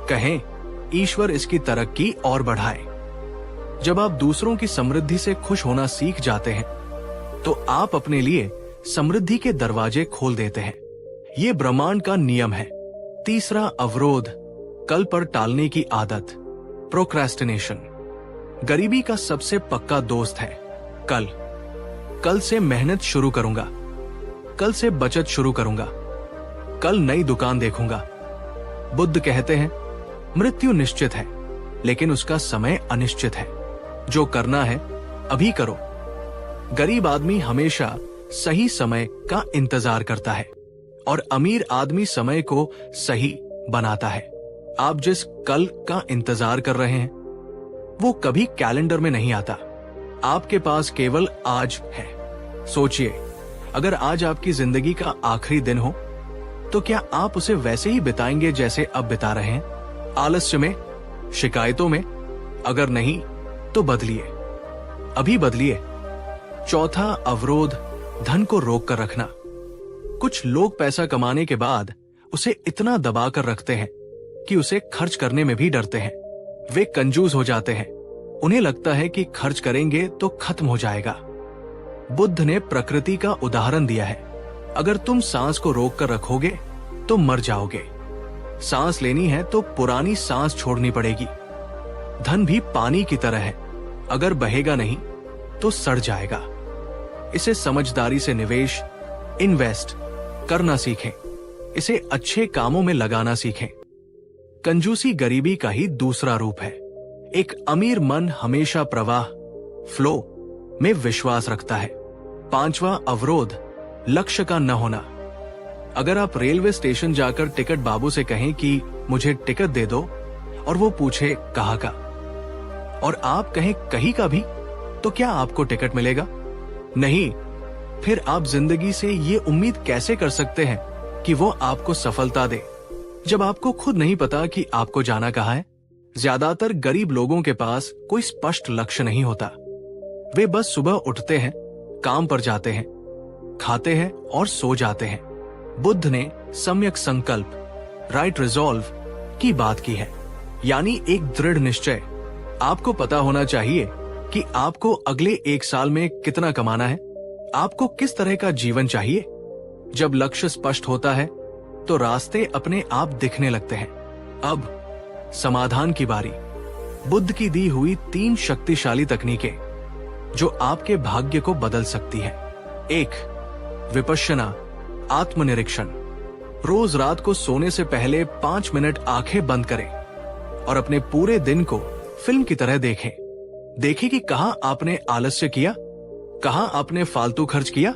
कहें, ईश्वर इसकी तरक्की और बढ़ाए। जब आप दूसरों की समृद्धि से खुश होना सीख जाते हैं, तो आप अपने लिए समृद्धि के दरवाजे खोल देते हैं। ये ब्रह्मांड का नियम है। तीसरा अवरोध, कल पर टालने की आदत, प्रोक्रेस्टिनेशन। गरीबी का सबसे पक्का दोस्त है कल से मेहनत शुरू करूंगा, कल से बचत शुरू करूंगा, कल नई दुकान देखूंगा। बुद्ध कहते हैं, मृत्यु निश्चित है, लेकिन उसका समय अनिश्चित है। जो करना है अभी करो। गरीब आदमी हमेशा सही समय का इंतजार करता है और अमीर आदमी समय को सही बनाता है। आप जिस कल का इंतजार कर रहे हैं, वो कभी कैलेंडर में नहीं आता। आपके पास केवल आज है। सोचिए, अगर आज आपकी जिंदगी का आखिरी दिन हो, तो क्या आप उसे वैसे ही बिताएंगे जैसे अब बिता रहे हैं? आलस्य में, शिकायतों में? अगर नहीं, तो बदलिए, अभी बदलिए। चौथा अवरोध, धन को रोक कर रखना। कुछ लोग पैसा कमाने के बाद उसे इतना दबा कर रखते हैं कि उसे खर्च करने में भी डरते हैं। वे कंजूस हो जाते हैं। उन्हें लगता है कि खर्च करेंगे तो खत्म हो जाएगा। बुद्ध ने प्रकृति का उदाहरण दिया है। अगर तुम सांस को रोक कर रखोगे तो मर जाओगे। सांस लेनी है तो पुरानी सांस छोड़नी पड़ेगी। धन भी पानी की तरह है, अगर बहेगा नहीं तो सड़ जाएगा। इसे समझदारी से निवेश, इन्वेस्ट करना सीखें। इसे अच्छे कामों में लगाना सीखें। कंजूसी गरीबी का ही दूसरा रूप है। एक अमीर मन हमेशा प्रवाह, फ्लो में विश्वास रखता है। पांचवा अवरोध, लक्ष्य का न होना। अगर आप रेलवे स्टेशन जाकर टिकट बाबू से कहें कि मुझे टिकट दे दो, और वो पूछे कहाँ का, और आप कहें कहीं का भी, तो क्या आपको टिकट मिलेगा? नहीं। फिर आप जिंदगी से ये उम्मीद कैसे कर सकते हैं कि वो आपको सफलता दे, जब आपको खुद नहीं पता कि आपको जाना कहाँ है? ज्यादातर गरीब लोगों के पास कोई स्पष्ट लक्ष्य नहीं होता। वे बस सुबह उठते हैं, काम पर जाते हैं, खाते हैं और सो जाते हैं। बुद्ध ने सम्यक संकल्प, राइट रिजॉल्व की बात की है, यानी एक दृढ़ निश्चय। आपको पता होना चाहिए कि आपको अगले 1 साल में कितना कमाना है, आपको किस तरह का जीवन चाहिए। जब लक्ष्य स्पष्ट होता है तो रास्ते अपने आप दिखने लगते हैं। अब समाधान की बारी। बुद्ध की दी हुई 3 शक्तिशाली तकनीकें जो आपके भाग्य को बदल सकती है। 1. विपश्यना, आत्मनिरीक्षण। रोज रात को सोने से पहले 5 मिनट आंखें बंद करें और अपने पूरे दिन को फिल्म की तरह देखें। देखें कि कहां आपने आलस्य किया, कहां आपने फालतू खर्च किया,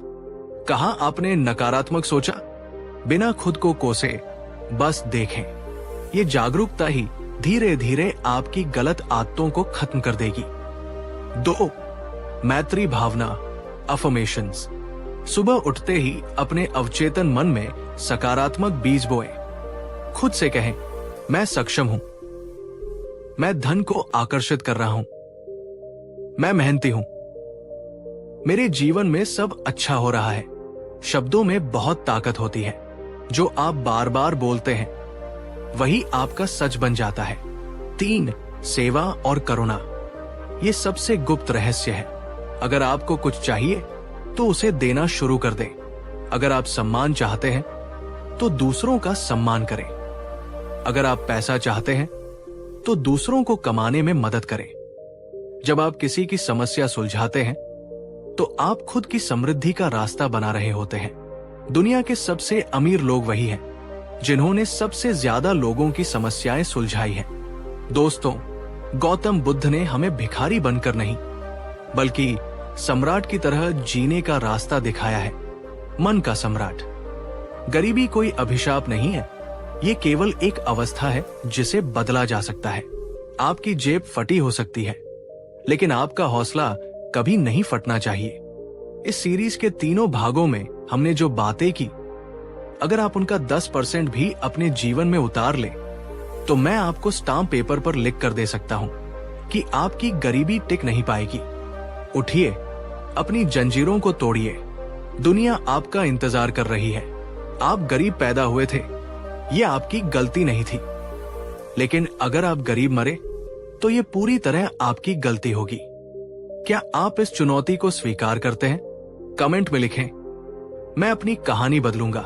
कहां आपने नकारात्मक सोचा। बिना खुद को कोसे, बस देखें। ये जागरूकता ही धीरे धीरे आपकी गलत आदतों को खत्म कर देगी। 2. मैत्री भावना, अफर्मेशंस। सुबह उठते ही अपने अवचेतन मन में सकारात्मक बीज बोएं। खुद से कहें, मैं सक्षम हूं, मैं धन को आकर्षित कर रहा हूं, मैं मेहनती हूं, मेरे जीवन में सब अच्छा हो रहा है। शब्दों में बहुत ताकत होती है। जो आप बार बार बोलते हैं वही आपका सच बन जाता है। 3. सेवा और करुणा। ये सबसे गुप्त रहस्य है। अगर आपको कुछ चाहिए तो उसे देना शुरू कर दें। अगर आप सम्मान चाहते हैं तो दूसरों का सम्मान करें। अगर आप पैसा चाहते हैं तो दूसरों को कमाने में मदद करें। जब आप किसी की समस्या सुलझाते हैं तो आप खुद की समृद्धि का रास्ता बना रहे होते हैं। दुनिया के सबसे अमीर लोग वही हैं जिन्होंने सबसे ज्यादा लोगों की समस्याएं सुलझाई हैं। दोस्तों, गौतम बुद्ध ने हमें भिखारी बनकर नहीं बल्कि सम्राट की तरह जीने का रास्ता दिखाया है। मन का सम्राट। गरीबी कोई अभिशाप नहीं है, ये केवल एक अवस्था है जिसे बदला जा सकता है। आपकी जेब फटी हो सकती है, लेकिन आपका हौसला कभी नहीं फटना चाहिए। इस सीरीज के तीनों भागों में हमने जो बातें की, अगर आप उनका 10% भी अपने जीवन में उतार ले तो मैं आपको स्टाम्प पेपर पर लिख कर दे सकता हूं कि आपकी गरीबी टिक नहीं पाएगी। उठिए, अपनी जंजीरों को तोड़िए। दुनिया आपका इंतजार कर रही है। आप गरीब पैदा हुए थे, ये आपकी गलती नहीं थी, लेकिन अगर आप गरीब मरे तो ये पूरी तरह आपकी गलती होगी। क्या आप इस चुनौती को स्वीकार करते हैं? कमेंट में लिखें। मैं अपनी कहानी बदलूंगा।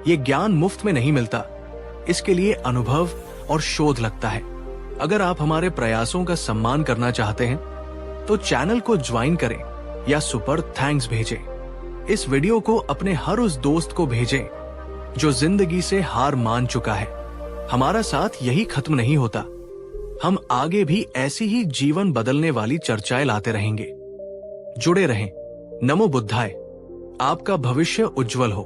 ये ज्ञान मुफ्त में नहीं मिलता, इसके लिए अनुभव और शोध लगता है। अगर आप हमारे प्रयासों का सम्मान करना चाहते हैं तो चैनल को ज्वाइन करें या सुपर थैंक्स भेजें। इस वीडियो को अपने हर उस दोस्त को भेजें जो जिंदगी से हार मान चुका है। हमारा साथ यही खत्म नहीं होता, हम आगे भी ऐसी ही जीवन बदलने वाली चर्चाएं लाते रहेंगे। जुड़े रहें। नमो बुद्धाय। आपका भविष्य उज्जवल हो।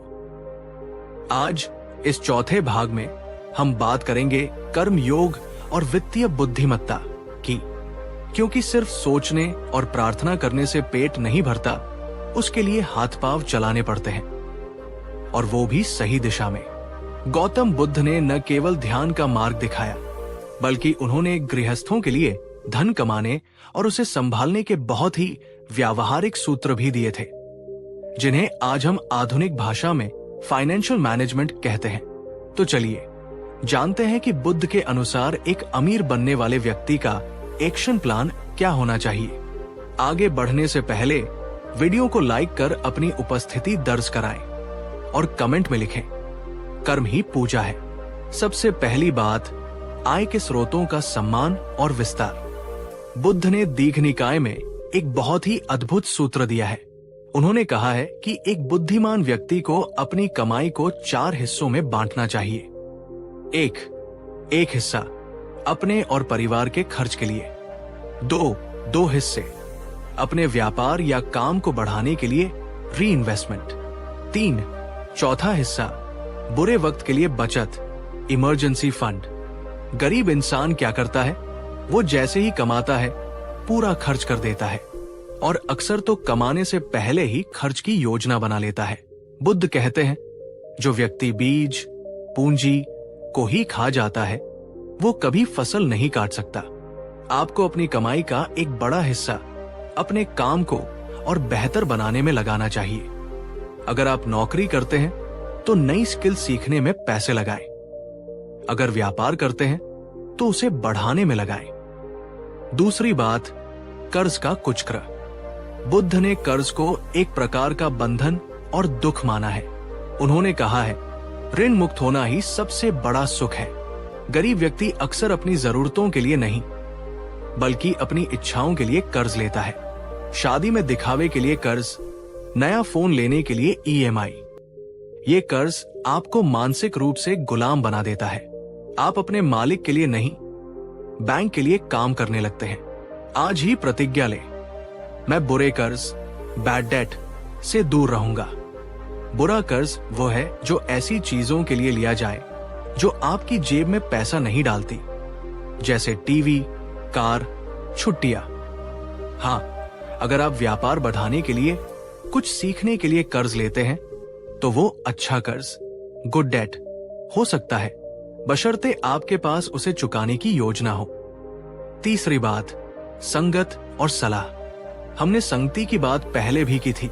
आज इस चौथे भाग में हम बात करेंगे कर्म योग और वित्तीय बुद्धिमत्ता की, क्योंकि सिर्फ सोचने और प्रार्थना करने से पेट नहीं भरता, उसके लिए हाथ पांव चलाने पड़ते हैं, और वो भी सही दिशा में। गौतम बुद्ध ने न केवल ध्यान का मार्ग दिखाया, बल्कि उन्होंने गृहस्थों के लिए धन कमाने और उसे संभालने के बहुत ही व्यावहारिक सूत्र भी दिए थे, जिन्हें आज हम आधुनिक भाषा में फाइनेंशियल मैनेजमेंट कहते हैं। तो चलिए जानते हैं कि बुद्ध के अनुसार एक अमीर बनने वाले व्यक्ति का एक्शन प्लान क्या होना चाहिए। आगे बढ़ने से पहले वीडियो को लाइक कर अपनी उपस्थिति दर्ज कराएं और कमेंट में लिखें, कर्म ही पूजा है। सबसे पहली बात, आय के स्रोतों का सम्मान और विस्तार। बुद्ध ने दीघ निकाय में एक बहुत ही अद्भुत सूत्र दिया है। उन्होंने कहा है कि एक बुद्धिमान व्यक्ति को अपनी कमाई को 4 हिस्सों में बांटना चाहिए। एक हिस्सा अपने और परिवार के खर्च के लिए। 2 हिस्से अपने व्यापार या काम को बढ़ाने के लिए री इन्वेस्टमेंट। 3 चौथा हिस्सा बुरे वक्त के लिए बचत, इमरजेंसी फंड। गरीब इंसान क्या करता है? वो जैसे ही कमाता है पूरा खर्च कर देता है, और अक्सर तो कमाने से पहले ही खर्च की योजना बना लेता है। बुद्ध कहते हैं, जो व्यक्ति बीज पूंजी को ही खा जाता है वो कभी फसल नहीं काट सकता। आपको अपनी कमाई का एक बड़ा हिस्सा अपने काम को और बेहतर बनाने में लगाना चाहिए। अगर आप नौकरी करते हैं तो नई स्किल सीखने में पैसे लगाएं। अगर व्यापार करते हैं तो उसे बढ़ाने में लगाएं। दूसरी बात, कर्ज का कुचक्र। बुद्ध ने कर्ज को एक प्रकार का बंधन और दुख माना है। उन्होंने कहा है, ऋण मुक्त होना ही सबसे बड़ा सुख है। गरीब व्यक्ति अक्सर अपनी जरूरतों के लिए नहीं बल्कि अपनी इच्छाओं के लिए कर्ज लेता है। शादी में दिखावे के लिए कर्ज, नया फोन लेने के लिए EMI। ये कर्ज आपको मानसिक रूप से गुलाम बना देता है। आप अपने मालिक के लिए नहीं, बैंक के लिए काम करने लगते हैं। आज ही प्रतिज्ञा लें, मैं बुरे कर्ज, बैड डेट से दूर रहूंगा। बुरा कर्ज वो है जो ऐसी चीजों के लिए लिया जाए जो आपकी जेब में पैसा नहीं डालती, जैसे टीवी, कार, छुट्टियां। हाँ, अगर आप व्यापार बढ़ाने के लिए, कुछ सीखने के लिए कर्ज लेते हैं तो वो अच्छा कर्ज, गुड डेट हो सकता है, बशर्ते आपके पास उसे चुकाने की योजना हो। तीसरी बात, संगत और सलाह। हमने संगति की बात पहले भी की थी,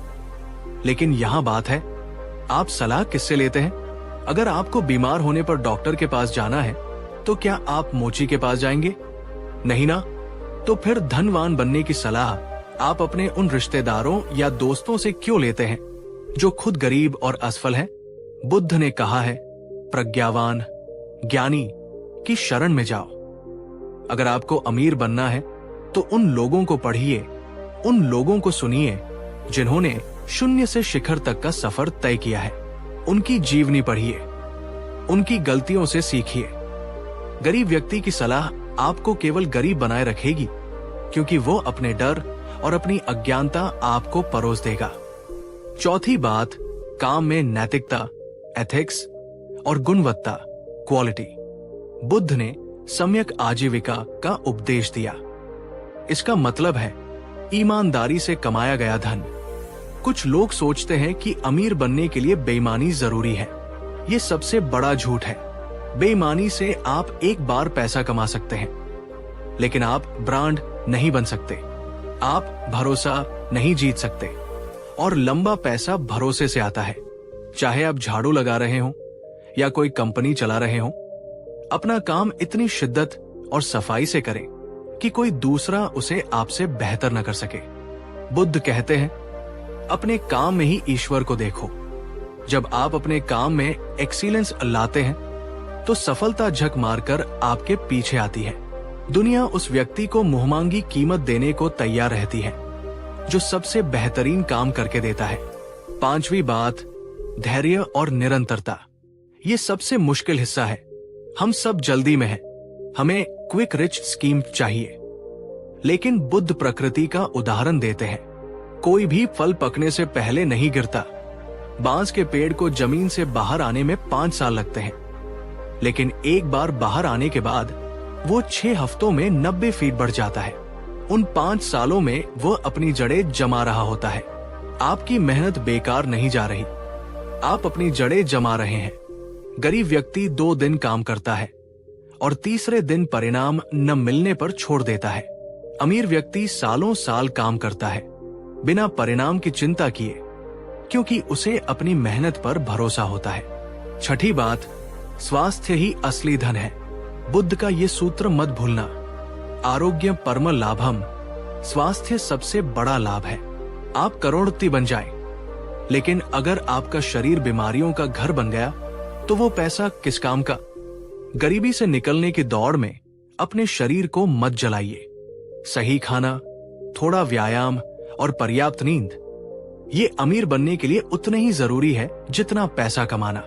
लेकिन यहां बात है, आप सलाह किससे लेते हैं? अगर आपको बीमार होने पर डॉक्टर के पास जाना है तो क्या आप मोची के पास जाएंगे? नहीं ना। तो फिर धनवान बनने की सलाह आप अपने उन रिश्तेदारों या दोस्तों से क्यों लेते हैं जो खुद गरीब और असफल हैं? बुद्ध ने कहा है, प्रज्ञावान ज्ञानी की शरण में जाओ। अगर आपको अमीर बनना है तो उन लोगों को पढ़िए, उन लोगों को सुनिए जिन्होंने शून्य से शिखर तक का सफर तय किया है। उनकी जीवनी पढ़िए, उनकी गलतियों से सीखिए। गरीब व्यक्ति की सलाह आपको केवल गरीब बनाए रखेगी, क्योंकि वो अपने डर और अपनी अज्ञानता आपको परोस देगा। चौथी बात, काम में नैतिकता, एथिक्स और गुणवत्ता, क्वालिटी। बुद्ध ने सम्यक आजीविका का उपदेश दिया। इसका मतलब है ईमानदारी से कमाया गया धन। कुछ लोग सोचते हैं कि अमीर बनने के लिए बेईमानी जरूरी है। ये सबसे बड़ा झूठ है। बेईमानी से आप एक बार पैसा कमा सकते हैं, लेकिन आप ब्रांड नहीं बन सकते। आप भरोसा नहीं जीत सकते, और लंबा पैसा भरोसे से आता है। चाहे आप झाड़ू लगा रहे हो या कोई कंपनी चला रहे हो, अपना काम इतनी शिद्दत और सफाई से करें कि कोई दूसरा उसे आपसे बेहतर न कर सके। बुद्ध कहते हैं, अपने काम में ही ईश्वर को देखो। जब आप अपने काम में एक्सीलेंस लाते हैं तो सफलता झक मारकर आपके पीछे आती है। दुनिया उस व्यक्ति को मुंहमांगी कीमत देने को तैयार रहती है जो सबसे बेहतरीन काम करके देता है। पांचवी बात, धैर्य और निरंतरता। ये सबसे मुश्किल हिस्सा है। हम सब जल्दी में हैं, हमें क्विक रिच स्कीम चाहिए, लेकिन बुद्ध प्रकृति का उदाहरण देते हैं। कोई भी फल पकने से पहले नहीं गिरता। बांस के पेड़ को जमीन से बाहर आने में 5 साल लगते हैं, लेकिन एक बार बाहर आने के बाद वो 6 हफ्तों में 90 फीट बढ़ जाता है। उन 5 सालों में वो अपनी जड़ें जमा रहा होता है। आपकी मेहनत बेकार नहीं जा रही, आप अपनी जड़ें जमा रहे हैं। गरीब व्यक्ति 2 दिन काम करता है और तीसरे दिन परिणाम न मिलने पर छोड़ देता है। अमीर व्यक्ति सालों साल काम करता है बिना परिणाम की चिंता किए, क्योंकि उसे अपनी मेहनत पर भरोसा होता है। छठी बात, स्वास्थ्य ही असली धन है। बुद्ध का ये सूत्र मत भूलना। आरोग्य परम लाभम। स्वास्थ्य सबसे बड़ा लाभ है। आप करोड़पति बन जाएं, लेकिन अगर आपका शरीर बीमारियों का घर बन गया तो वो पैसा किस काम का। गरीबी से निकलने की दौड़ में अपने शरीर को मत जलाइए। सही खाना, थोड़ा व्यायाम और पर्याप्त नींद, ये अमीर बनने के लिए उतने ही जरूरी है जितना पैसा कमाना,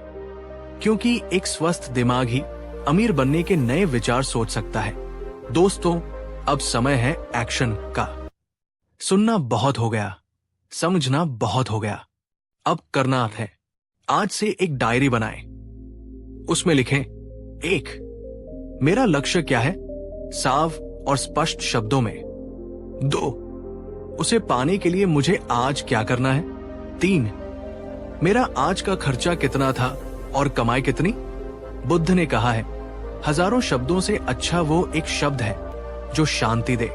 क्योंकि एक स्वस्थ दिमाग ही अमीर बनने के नए विचार सोच सकता है। दोस्तों, अब समय है एक्शन का। सुनना बहुत हो गया, समझना बहुत हो गया, अब करना है। आज से एक डायरी बनाएं। उसमें लिखें, 1, मेरा लक्ष्य क्या है, साफ और स्पष्ट शब्दों में। 2, उसे पाने के लिए मुझे आज क्या करना है। 3, मेरा आज का खर्चा कितना था और कमाई कितनी। बुद्ध ने कहा है, हजारों शब्दों से अच्छा वो एक शब्द है जो शांति दे,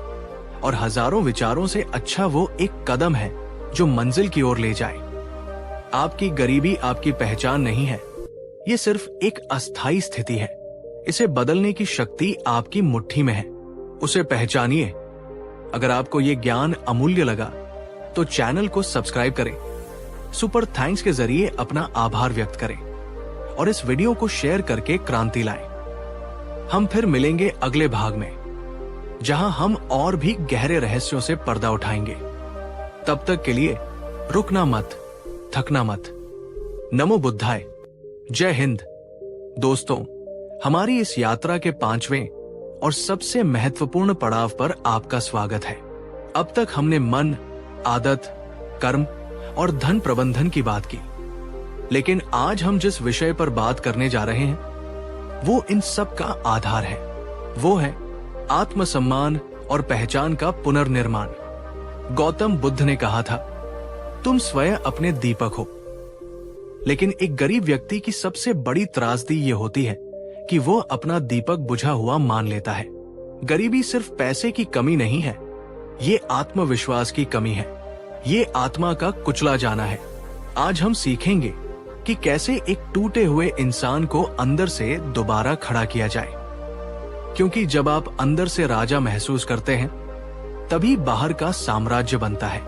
और हजारों विचारों से अच्छा वो एक कदम है जो मंजिल की ओर ले जाए। आपकी गरीबी आपकी पहचान नहीं है, ये सिर्फ एक अस्थायी स्थिति है। इसे बदलने की शक्ति आपकी मुट्ठी में है। उसे पहचानिए। अगर आपको ये ज्ञान अमूल्य लगा तो चैनल को सब्सक्राइब करें, सुपर थैंक्स के जरिए अपना आभार व्यक्त करें और इस वीडियो को शेयर करके क्रांति लाएं। हम फिर मिलेंगे अगले भाग में, जहां हम और भी गहरे रहस्यों से पर्दा उठाएंगे। तब तक के लिए रुकना मत, थकना मत। नमो बुद्धाय। जय हिंद। दोस्तों, हमारी इस यात्रा के 5वें और सबसे महत्वपूर्ण पड़ाव पर आपका स्वागत है। अब तक हमने मन, आदत, कर्म और धन प्रबंधन की बात की, लेकिन आज हम जिस विषय पर बात करने जा रहे हैं वो इन सब का आधार है। वो है आत्मसम्मान और पहचान का पुनर्निर्माण। गौतम बुद्ध ने कहा था, तुम स्वयं अपने दीपक हो। लेकिन एक गरीब व्यक्ति की सबसे बड़ी त्रासदी ये होती है कि वो अपना दीपक बुझा हुआ मान लेता है। गरीबी सिर्फ पैसे की कमी नहीं है, ये आत्मविश्वास की कमी है। ये आत्मा का कुचला जाना है। आज हम सीखेंगे कि कैसे एक टूटे हुए इंसान को अंदर से दोबारा खड़ा किया जाए, क्योंकि जब आप अंदर से राजा महसूस करते हैं तभी बाहर का साम्राज्य बनता है।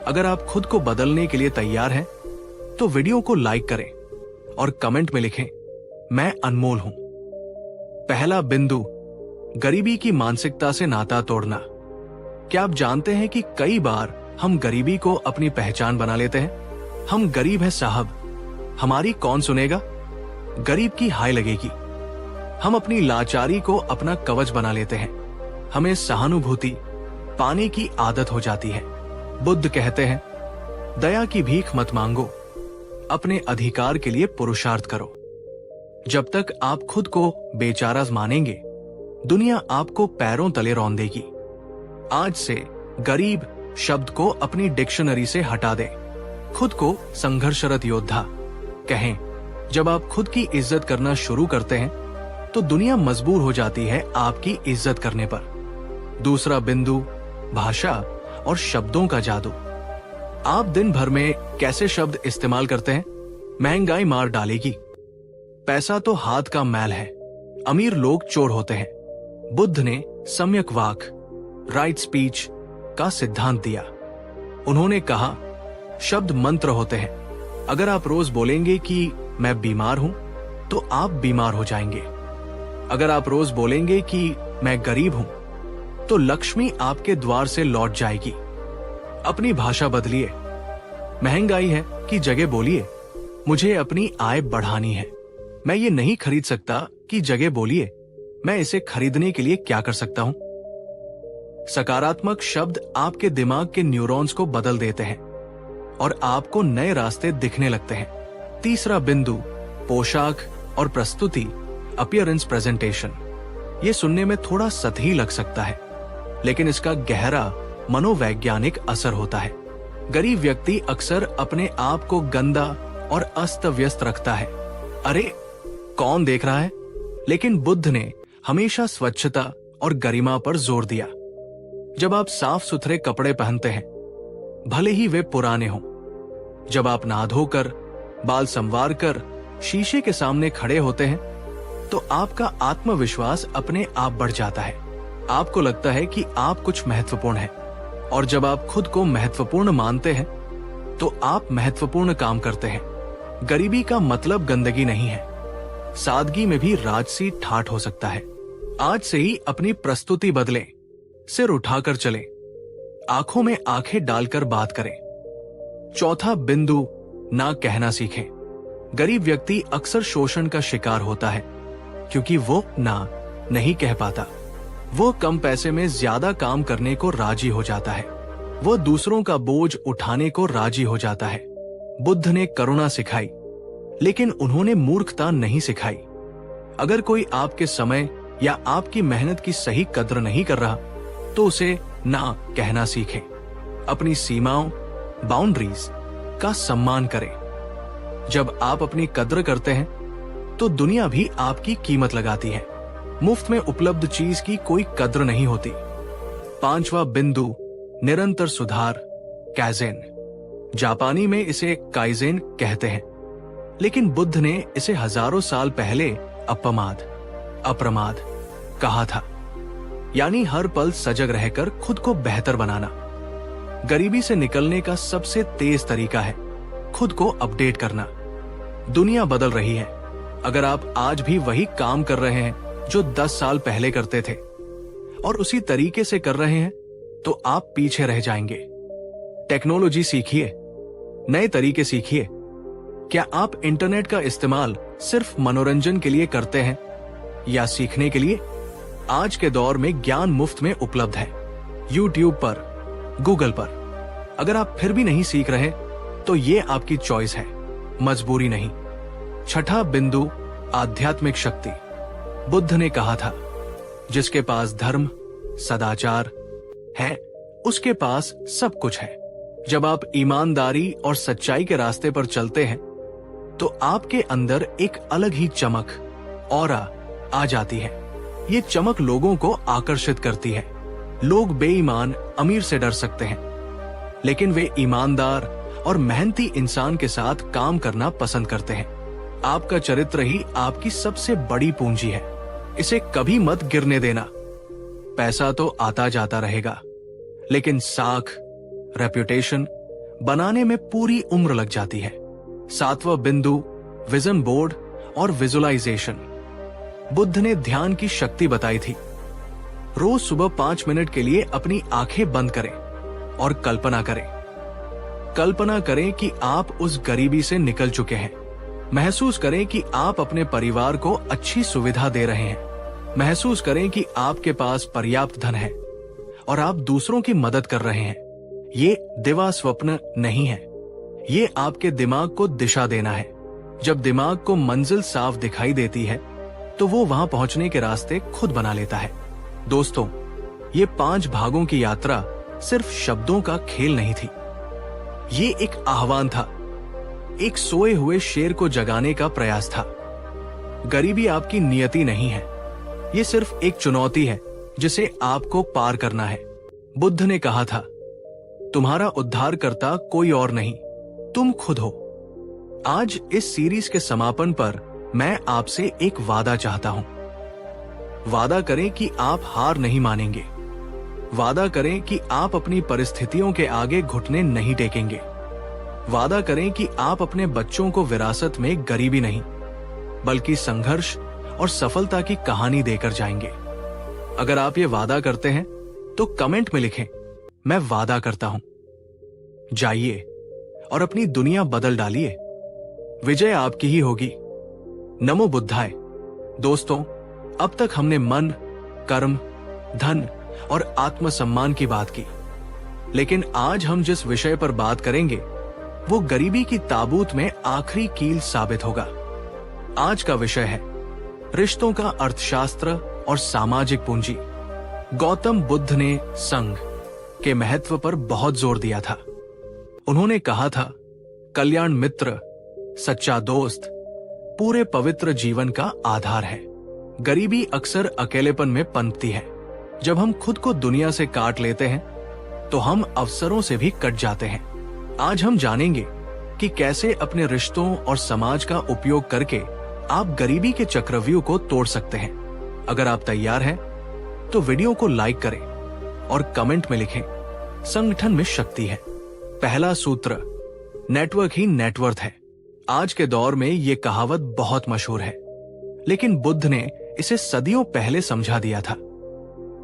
अगर आप खुद को बदलने के लिए तैयार हैं तो वीडियो को लाइक करें और कमेंट में लिखें, मैं अनमोल हूं। पहला बिंदु, गरीबी की मानसिकता से नाता तोड़ना। क्या आप जानते हैं कि कई बार हम गरीबी को अपनी पहचान बना लेते हैं? हम गरीब हैं साहब, हमारी कौन सुनेगा? गरीब की हाय लगेगी। हम अपनी लाचारी को अपना कवच बना लेते हैं। हमें सहानुभूति पाने की आदत हो जाती है। बुद्ध कहते हैं, दया की भीख मत मांगो, अपने अधिकार के लिए पुरुषार्थ करो। जब तक आप खुद को बेचारा मानेंगे, दुनिया आपको पैरों तले रौंद देगी। आज से गरीब शब्द को अपनी डिक्शनरी से हटा दें। खुद को संघर्षरत योद्धा कहें। जब आप खुद की इज्जत करना शुरू करते हैं तो दुनिया मजबूर हो जाती है आपकी इज्जत करने पर। दूसरा बिंदु, भाषा और शब्दों का जादू। आप दिन भर में कैसे शब्द इस्तेमाल करते हैं? महंगाई मार डालेगी, पैसा तो हाथ का मैल है, अमीर लोग चोर होते हैं। बुद्ध ने सम्यक वाक, राइट स्पीच का सिद्धांत दिया। उन्होंने कहा, शब्द मंत्र होते हैं। अगर आप रोज बोलेंगे कि मैं बीमार हूं, तो आप बीमार हो जाएंगे। अगर आप रोज बोलेंगे कि मैं गरीब हूं, तो लक्ष्मी आपके द्वार से लौट जाएगी। अपनी भाषा बदलिए। महंगाई है की जगह बोलिए, मुझे अपनी आय बढ़ानी है। मैं ये नहीं खरीद सकता की जगह बोलिए, मैं इसे खरीदने के लिए क्या कर सकता हूं। सकारात्मक शब्द आपके दिमाग के न्यूरॉन्स को बदल देते हैं और आपको नए रास्ते दिखने लगते हैं। तीसरा बिंदु, पोशाक और प्रस्तुति, अपीयरेंस प्रेजेंटेशन। ये सुनने में थोड़ा सतही लग सकता है, लेकिन इसका गहरा मनोवैज्ञानिक असर होता है। गरीब व्यक्ति अक्सर अपने आप को गंदा और अस्त व्यस्त रखता है। अरे कौन देख रहा है? लेकिन बुद्ध ने हमेशा स्वच्छता और गरिमा पर जोर दिया। जब आप साफ सुथरे कपड़े पहनते हैं, भले ही वे पुराने हों, जब आप नहा धोकर बाल संवार कर शीशे के सामने खड़े होते हैं, तो आपका आत्मविश्वास अपने आप बढ़ जाता है। आपको लगता है कि आप कुछ महत्वपूर्ण हैं, और जब आप खुद को महत्वपूर्ण मानते हैं, तो आप महत्वपूर्ण काम करते हैं। गरीबी का मतलब गंदगी नहीं है, सादगी में भी राजसी ठाठ हो सकता है। आज से ही अपनी प्रस्तुति बदलें, सिर उठाकर चलें, आंखों में आंखें डालकर बात करें। चौथा बिंदु, ना कहना सीखें। गरीब व्यक्ति अक्सर शोषण का शिकार होता है क्योंकि वो ना नहीं कह पाता। वो कम पैसे में ज्यादा काम करने को राजी हो जाता है। वो दूसरों का बोझ उठाने को राजी हो जाता है। बुद्ध ने करुणा सिखाई, लेकिन उन्होंने मूर्खता नहीं सिखाई। अगर कोई आपके समय या आपकी मेहनत की सही कद्र नहीं कर रहा, तो उसे ना कहना सीखें। अपनी सीमाओं, बाउंड्रीज का सम्मान करें। जब आप अपनी कद्र करते हैं, तो दुनिया भी आपकी कीमत लगाती है। मुफ्त में उपलब्ध चीज की कोई कद्र नहीं होती। पांचवा बिंदु, निरंतर सुधार, काइज़ेन। जापानी में इसे काइज़ेन कहते हैं, लेकिन बुद्ध ने इसे हजारों साल पहले अप्रमाद कहा था, यानी हर पल सजग रहकर खुद को बेहतर बनाना। गरीबी से निकलने का सबसे तेज तरीका है खुद को अपडेट करना। दुनिया बदल रही है। अगर आप आज भी वही काम कर रहे हैं जो 10 साल पहले करते थे और उसी तरीके से कर रहे हैं, तो आप पीछे रह जाएंगे। टेक्नोलॉजी सीखिए, नए तरीके सीखिए। क्या आप इंटरनेट का इस्तेमाल सिर्फ मनोरंजन के लिए करते हैं या सीखने के लिए? आज के दौर में ज्ञान मुफ्त में उपलब्ध है, YouTube पर, गूगल पर। अगर आप फिर भी नहीं सीख रहे, तो ये आपकी चॉइस है, मजबूरी नहीं। छठा बिंदु, आध्यात्मिक शक्ति। बुद्ध ने कहा था, जिसके पास धर्म, सदाचार है, उसके पास सब कुछ है। जब आप ईमानदारी और सच्चाई के रास्ते पर चलते हैं, तो आपके अंदर एक अलग ही चमक, ऑरा आ जाती है। ये चमक लोगों को आकर्षित करती है। लोग बेईमान अमीर से डर सकते हैं, लेकिन वे ईमानदार और मेहनती इंसान के साथ काम करना पसंद करते हैं। आपका चरित्र ही आपकी सबसे बड़ी पूंजी है। इसे कभी मत गिरने देना। पैसा तो आता जाता रहेगा, लेकिन साख, रेप्यूटेशन बनाने में पूरी उम्र लग जाती है। सातवां बिंदु, विजन बोर्ड और विजुअलाइजेशन। बुद्ध ने ध्यान की शक्ति बताई थी। रोज सुबह 5 मिनट के लिए अपनी आंखें बंद करें और कल्पना करें। कल्पना करें कि आप उस गरीबी से निकल चुके हैं। महसूस करें कि आप अपने परिवार को अच्छी सुविधा दे रहे हैं। महसूस करें कि आपके पास पर्याप्त धन है और आप दूसरों की मदद कर रहे हैं। ये दिवा स्वप्न नहीं है, ये आपके दिमाग को दिशा देना है। जब दिमाग को मंजिल साफ दिखाई देती है तो वो वहां पहुंचने के रास्ते खुद बना लेता है। दोस्तों, ये 5 भागों की यात्रा सिर्फ शब्दों का खेल नहीं थी। ये एक आह्वान था, एक सोए हुए शेर को जगाने का प्रयास था। गरीबी आपकी नियति नहीं है, ये सिर्फ एक चुनौती है जिसे आपको पार करना है। बुद्ध ने कहा था, तुम्हारा उद्धारकर्ता कोई और नहीं, तुम खुद हो। आज इस सीरीज के समापन पर मैं आपसे एक वादा चाहता हूं। वादा करें कि आप हार नहीं मानेंगे। वादा करें कि आप अपनी परिस्थितियों के आगे घुटने नहीं टेकेंगे। वादा करें कि आप अपने बच्चों को विरासत में गरीबी नहीं, बल्कि संघर्ष और सफलता की कहानी देकर जाएंगे। अगर आप ये वादा करते हैं तो कमेंट में लिखें, मैं वादा करता हूं। जाइए और अपनी दुनिया बदल डालिए। विजय आपकी ही होगी। नमो बुद्धाय। दोस्तों, अब तक हमने मन, कर्म, धन और आत्मसम्मान की बात की, लेकिन आज हम जिस विषय पर बात करेंगे वो गरीबी की ताबूत में आखिरी कील साबित होगा। आज का विषय है रिश्तों का अर्थशास्त्र और सामाजिक पूंजी। गौतम बुद्ध ने संघ के महत्व पर बहुत जोर दिया था। उन्होंने कहा था, कल्याण मित्र, सच्चा दोस्त पूरे पवित्र जीवन का आधार है। गरीबी अक्सर अकेलेपन में पनपती है। जब हम खुद को दुनिया से काट लेते हैं तो हम अवसरों से भी कट जाते हैं। आज हम जानेंगे कि कैसे अपने रिश्तों और समाज का उपयोग करके आप गरीबी के चक्रव्यूह को तोड़ सकते हैं। अगर आप तैयार हैं तो वीडियो को लाइक करें और कमेंट में लिखें, संगठन में शक्ति है। पहला सूत्र, नेटवर्क ही नेटवर्थ है। आज के दौर में ये कहावत बहुत मशहूर है, लेकिन बुद्ध ने इसे सदियों पहले समझा दिया था।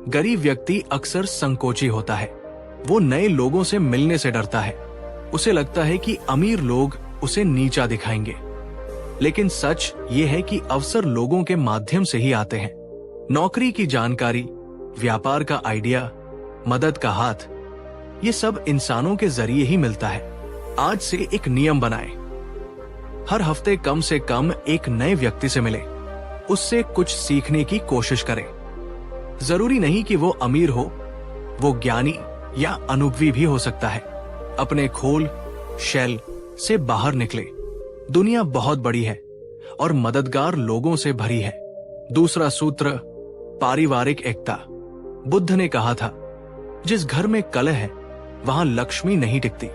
गरीब व्यक्ति अक्सर संकोची होता है। वो नए लोगों से मिलने से डरता है। उसे लगता है कि अमीर लोग उसे नीचा दिखाएंगे, लेकिन सच ये है कि अवसर लोगों के माध्यम से ही आते हैं। नौकरी की जानकारी, व्यापार का आइडिया, मदद का हाथ, ये सब इंसानों के जरिए ही मिलता है। आज से एक नियम बनाएं, हर हफ्ते कम से कम एक नए व्यक्ति से मिलें, उससे कुछ सीखने की कोशिश करें। जरूरी नहीं कि वो अमीर हो, वो ज्ञानी या अनुभवी भी हो सकता है। अपने खोल, शैल से बाहर निकले। दुनिया बहुत बड़ी है और मददगार लोगों से भरी है। दूसरा सूत्र, पारिवारिक एकता। बुद्ध ने कहा था, जिस घर में कलह है वहां लक्ष्मी नहीं टिकती।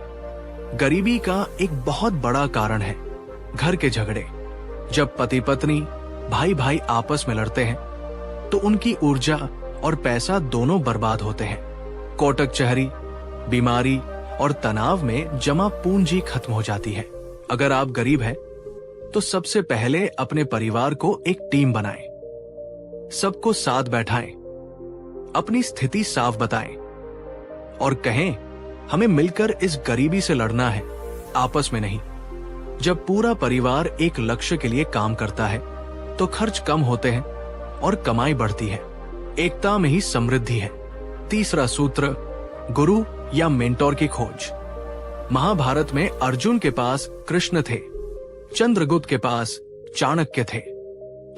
गरीबी का एक बहुत बड़ा कारण है घर के झगड़े। जब पति पत्नी, भाई भाई आपस में लड़ते हैं तो उनकी ऊर्जा और पैसा दोनों बर्बाद होते हैं। कोटक चहरी, बीमारी और तनाव में जमा पूंजी खत्म हो जाती है। अगर आप गरीब हैं तो सबसे पहले अपने परिवार को एक टीम बनाएं, सबको साथ बैठाएं, अपनी स्थिति साफ बताएं और कहें, हमें मिलकर इस गरीबी से लड़ना है, आपस में नहीं। जब पूरा परिवार एक लक्ष्य के लिए काम करता है तो खर्च कम होते हैं और कमाई बढ़ती है। एकता में ही समृद्धि है। तीसरा सूत्र, गुरु या मेंटोर की खोज। महाभारत में अर्जुन के पास कृष्ण थे, चंद्रगुप्त के पास चाणक्य थे।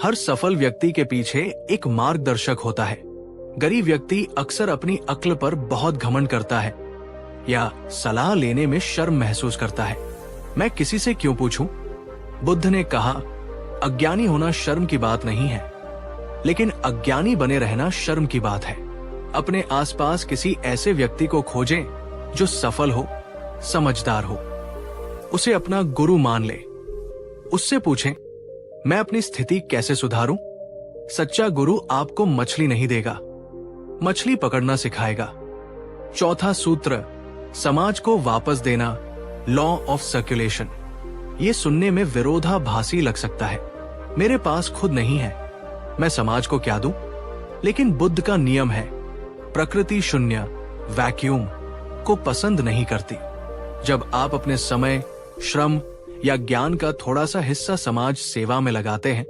हर सफल व्यक्ति के पीछे एक मार्गदर्शक होता है। गरीब व्यक्ति अक्सर अपनी अक्ल पर बहुत घमंड करता है या सलाह लेने में शर्म महसूस करता है। मैं किसी से क्यों पूछूं? बुद्ध ने कहा, अज्ञानी होना शर्म की बात नहीं है, लेकिन अज्ञानी बने रहना शर्म की बात है। अपने आसपास किसी ऐसे व्यक्ति को खोजें जो सफल हो, समझदार हो। उसे अपना गुरु मान ले। उससे पूछें, मैं अपनी स्थिति कैसे सुधारूं? सच्चा गुरु आपको मछली नहीं देगा, मछली पकड़ना सिखाएगा। चौथा सूत्र, समाज को वापस देना, लॉ ऑफ सर्कुलेशन। ये सुनने में विरोधाभासी लग सकता है। मेरे पास खुद नहीं है, मैं समाज को क्या दूं? लेकिन बुद्ध का नियम है, प्रकृति शून्य वैक्यूम को पसंद नहीं करती। जब आप अपने समय, श्रम या ज्ञान का थोड़ा सा हिस्सा समाज सेवा में लगाते हैं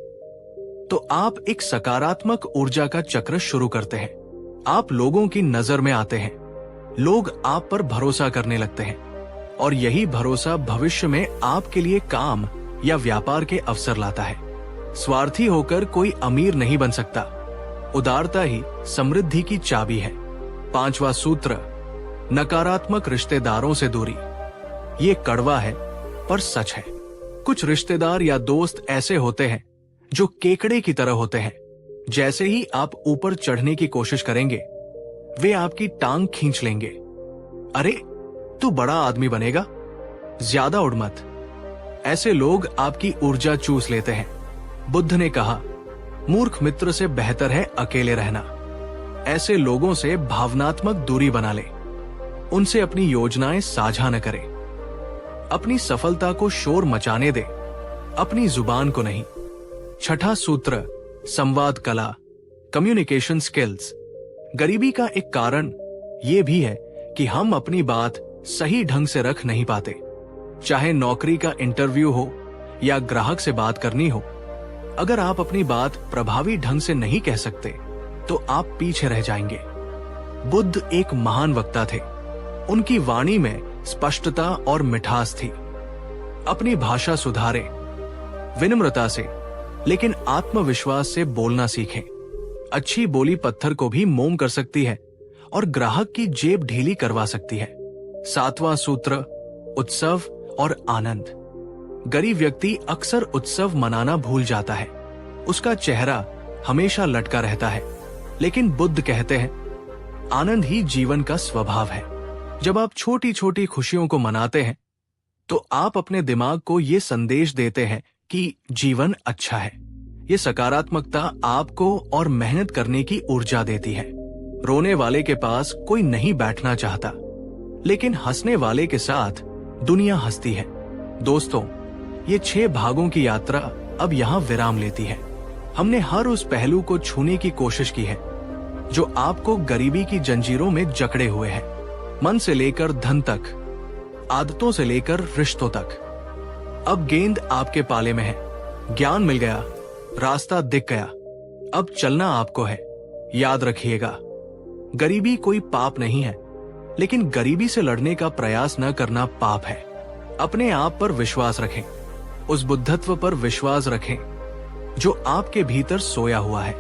तो आप एक सकारात्मक ऊर्जा का चक्र शुरू करते हैं। आप लोगों की नजर में आते हैं, लोग आप पर भरोसा करने लगते हैं और यही भरोसा भविष्य में आपके लिए काम या व्यापार के अवसर लाता है। स्वार्थी होकर कोई अमीर नहीं बन सकता। उदारता ही समृद्धि की चाबी है। 5वां सूत्र, नकारात्मक रिश्तेदारों से दूरी। ये कड़वा है पर सच है। कुछ रिश्तेदार या दोस्त ऐसे होते हैं जो केकड़े की तरह होते हैं। जैसे ही आप ऊपर चढ़ने की कोशिश करेंगे वे आपकी टांग खींच लेंगे। अरे तू बड़ा आदमी बनेगा, ज्यादा उड़ मत। ऐसे लोग आपकी ऊर्जा चूस लेते हैं। बुद्ध ने कहा, मूर्ख मित्र से बेहतर है अकेले रहना। ऐसे लोगों से भावनात्मक दूरी बना ले। उनसे अपनी योजनाएं साझा न करें। अपनी सफलता को शोर मचाने दे, अपनी जुबान को नहीं। 6वां सूत्र, संवाद कला, कम्युनिकेशन स्किल्स। गरीबी का एक कारण यह भी है कि हम अपनी बात सही ढंग से रख नहीं पाते। चाहे नौकरी का इंटरव्यू हो या ग्राहक से बात करनी हो, अगर आप अपनी बात प्रभावी ढंग से नहीं कह सकते तो आप पीछे रह जाएंगे। बुद्ध एक महान वक्ता थे। उनकी वाणी में स्पष्टता और मिठास थी। अपनी भाषा सुधारें, विनम्रता से लेकिन आत्मविश्वास से बोलना सीखें। अच्छी बोली पत्थर को भी मोम कर सकती है और ग्राहक की जेब ढीली करवा सकती है। 7वां सूत्र, उत्सव और आनंद। गरीब व्यक्ति अक्सर उत्सव मनाना भूल जाता है। उसका चेहरा हमेशा लटका रहता है। लेकिन बुद्ध कहते हैं, आनंद ही जीवन का स्वभाव है। जब आप छोटी छोटी खुशियों को मनाते हैं तो आप अपने दिमाग को ये संदेश देते हैं कि जीवन अच्छा है। ये सकारात्मकता आपको और मेहनत करने की ऊर्जा देती है। रोने वाले के पास कोई नहीं बैठना चाहता, लेकिन हंसने वाले के साथ दुनिया हंसती है। दोस्तों, ये 6 भागों की यात्रा अब यहाँ विराम लेती है। हमने हर उस पहलू को छूने की कोशिश की है जो आपको गरीबी की जंजीरों में जकड़े हुए है। मन से लेकर धन तक, आदतों से लेकर रिश्तों तक। अब गेंद आपके पाले में है। ज्ञान मिल गया, रास्ता दिख गया, अब चलना आपको है। याद रखिएगा, गरीबी कोई पाप नहीं है, लेकिन गरीबी से लड़ने का प्रयास न करना पाप है। अपने आप पर विश्वास रखें, उस बुद्धत्व पर विश्वास रखें जो आपके भीतर सोया हुआ है।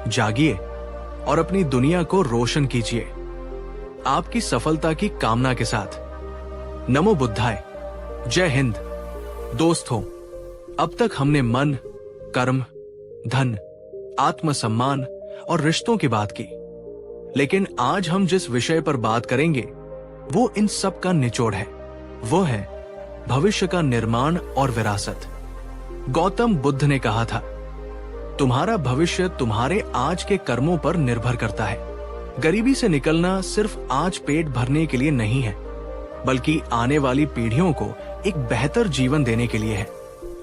जागिए और अपनी दुनिया को रोशन कीजिए। आपकी सफलता की कामना के साथ नमो बुद्धाय। जय हिंद। दोस्तों, अब तक हमने मन, कर्म, धन, आत्मसम्मान और रिश्तों की बात की, लेकिन आज हम जिस विषय पर बात करेंगे वो इन सब का निचोड़ है। वो है भविष्य का निर्माण और विरासत। गौतम बुद्ध ने कहा था, तुम्हारा भविष्य तुम्हारे आज के कर्मों पर निर्भर करता है। गरीबी से निकलना सिर्फ आज पेट भरने के लिए नहीं है, बल्कि आने वाली पीढ़ियों को एक बेहतर जीवन देने के लिए है।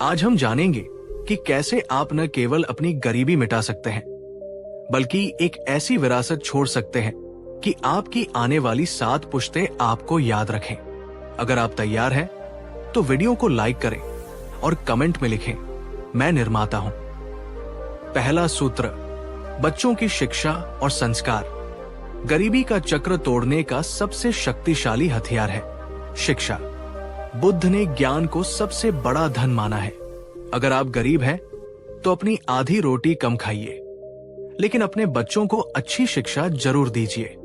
आज हम जानेंगे कि कैसे आप न केवल अपनी गरीबी मिटा सकते हैं, बल्कि एक ऐसी विरासत छोड़ सकते हैं कि आपकी आने वाली 7 पुश्तें आपको याद रखें। अगर आप तैयार हैं, तो वीडियो को लाइक करें और कमेंट में लिखें, मैं निर्माता हूं। पहला सूत्र, बच्चों की शिक्षा और संस्कार। गरीबी का चक्र तोड़ने का सबसे शक्तिशाली हथियार है शिक्षा। बुद्ध ने ज्ञान को सबसे बड़ा धन माना है। अगर आप गरीब हैं, तो अपनी आधी रोटी कम खाइए, लेकिन अपने बच्चों को अच्छी शिक्षा जरूर दीजिए।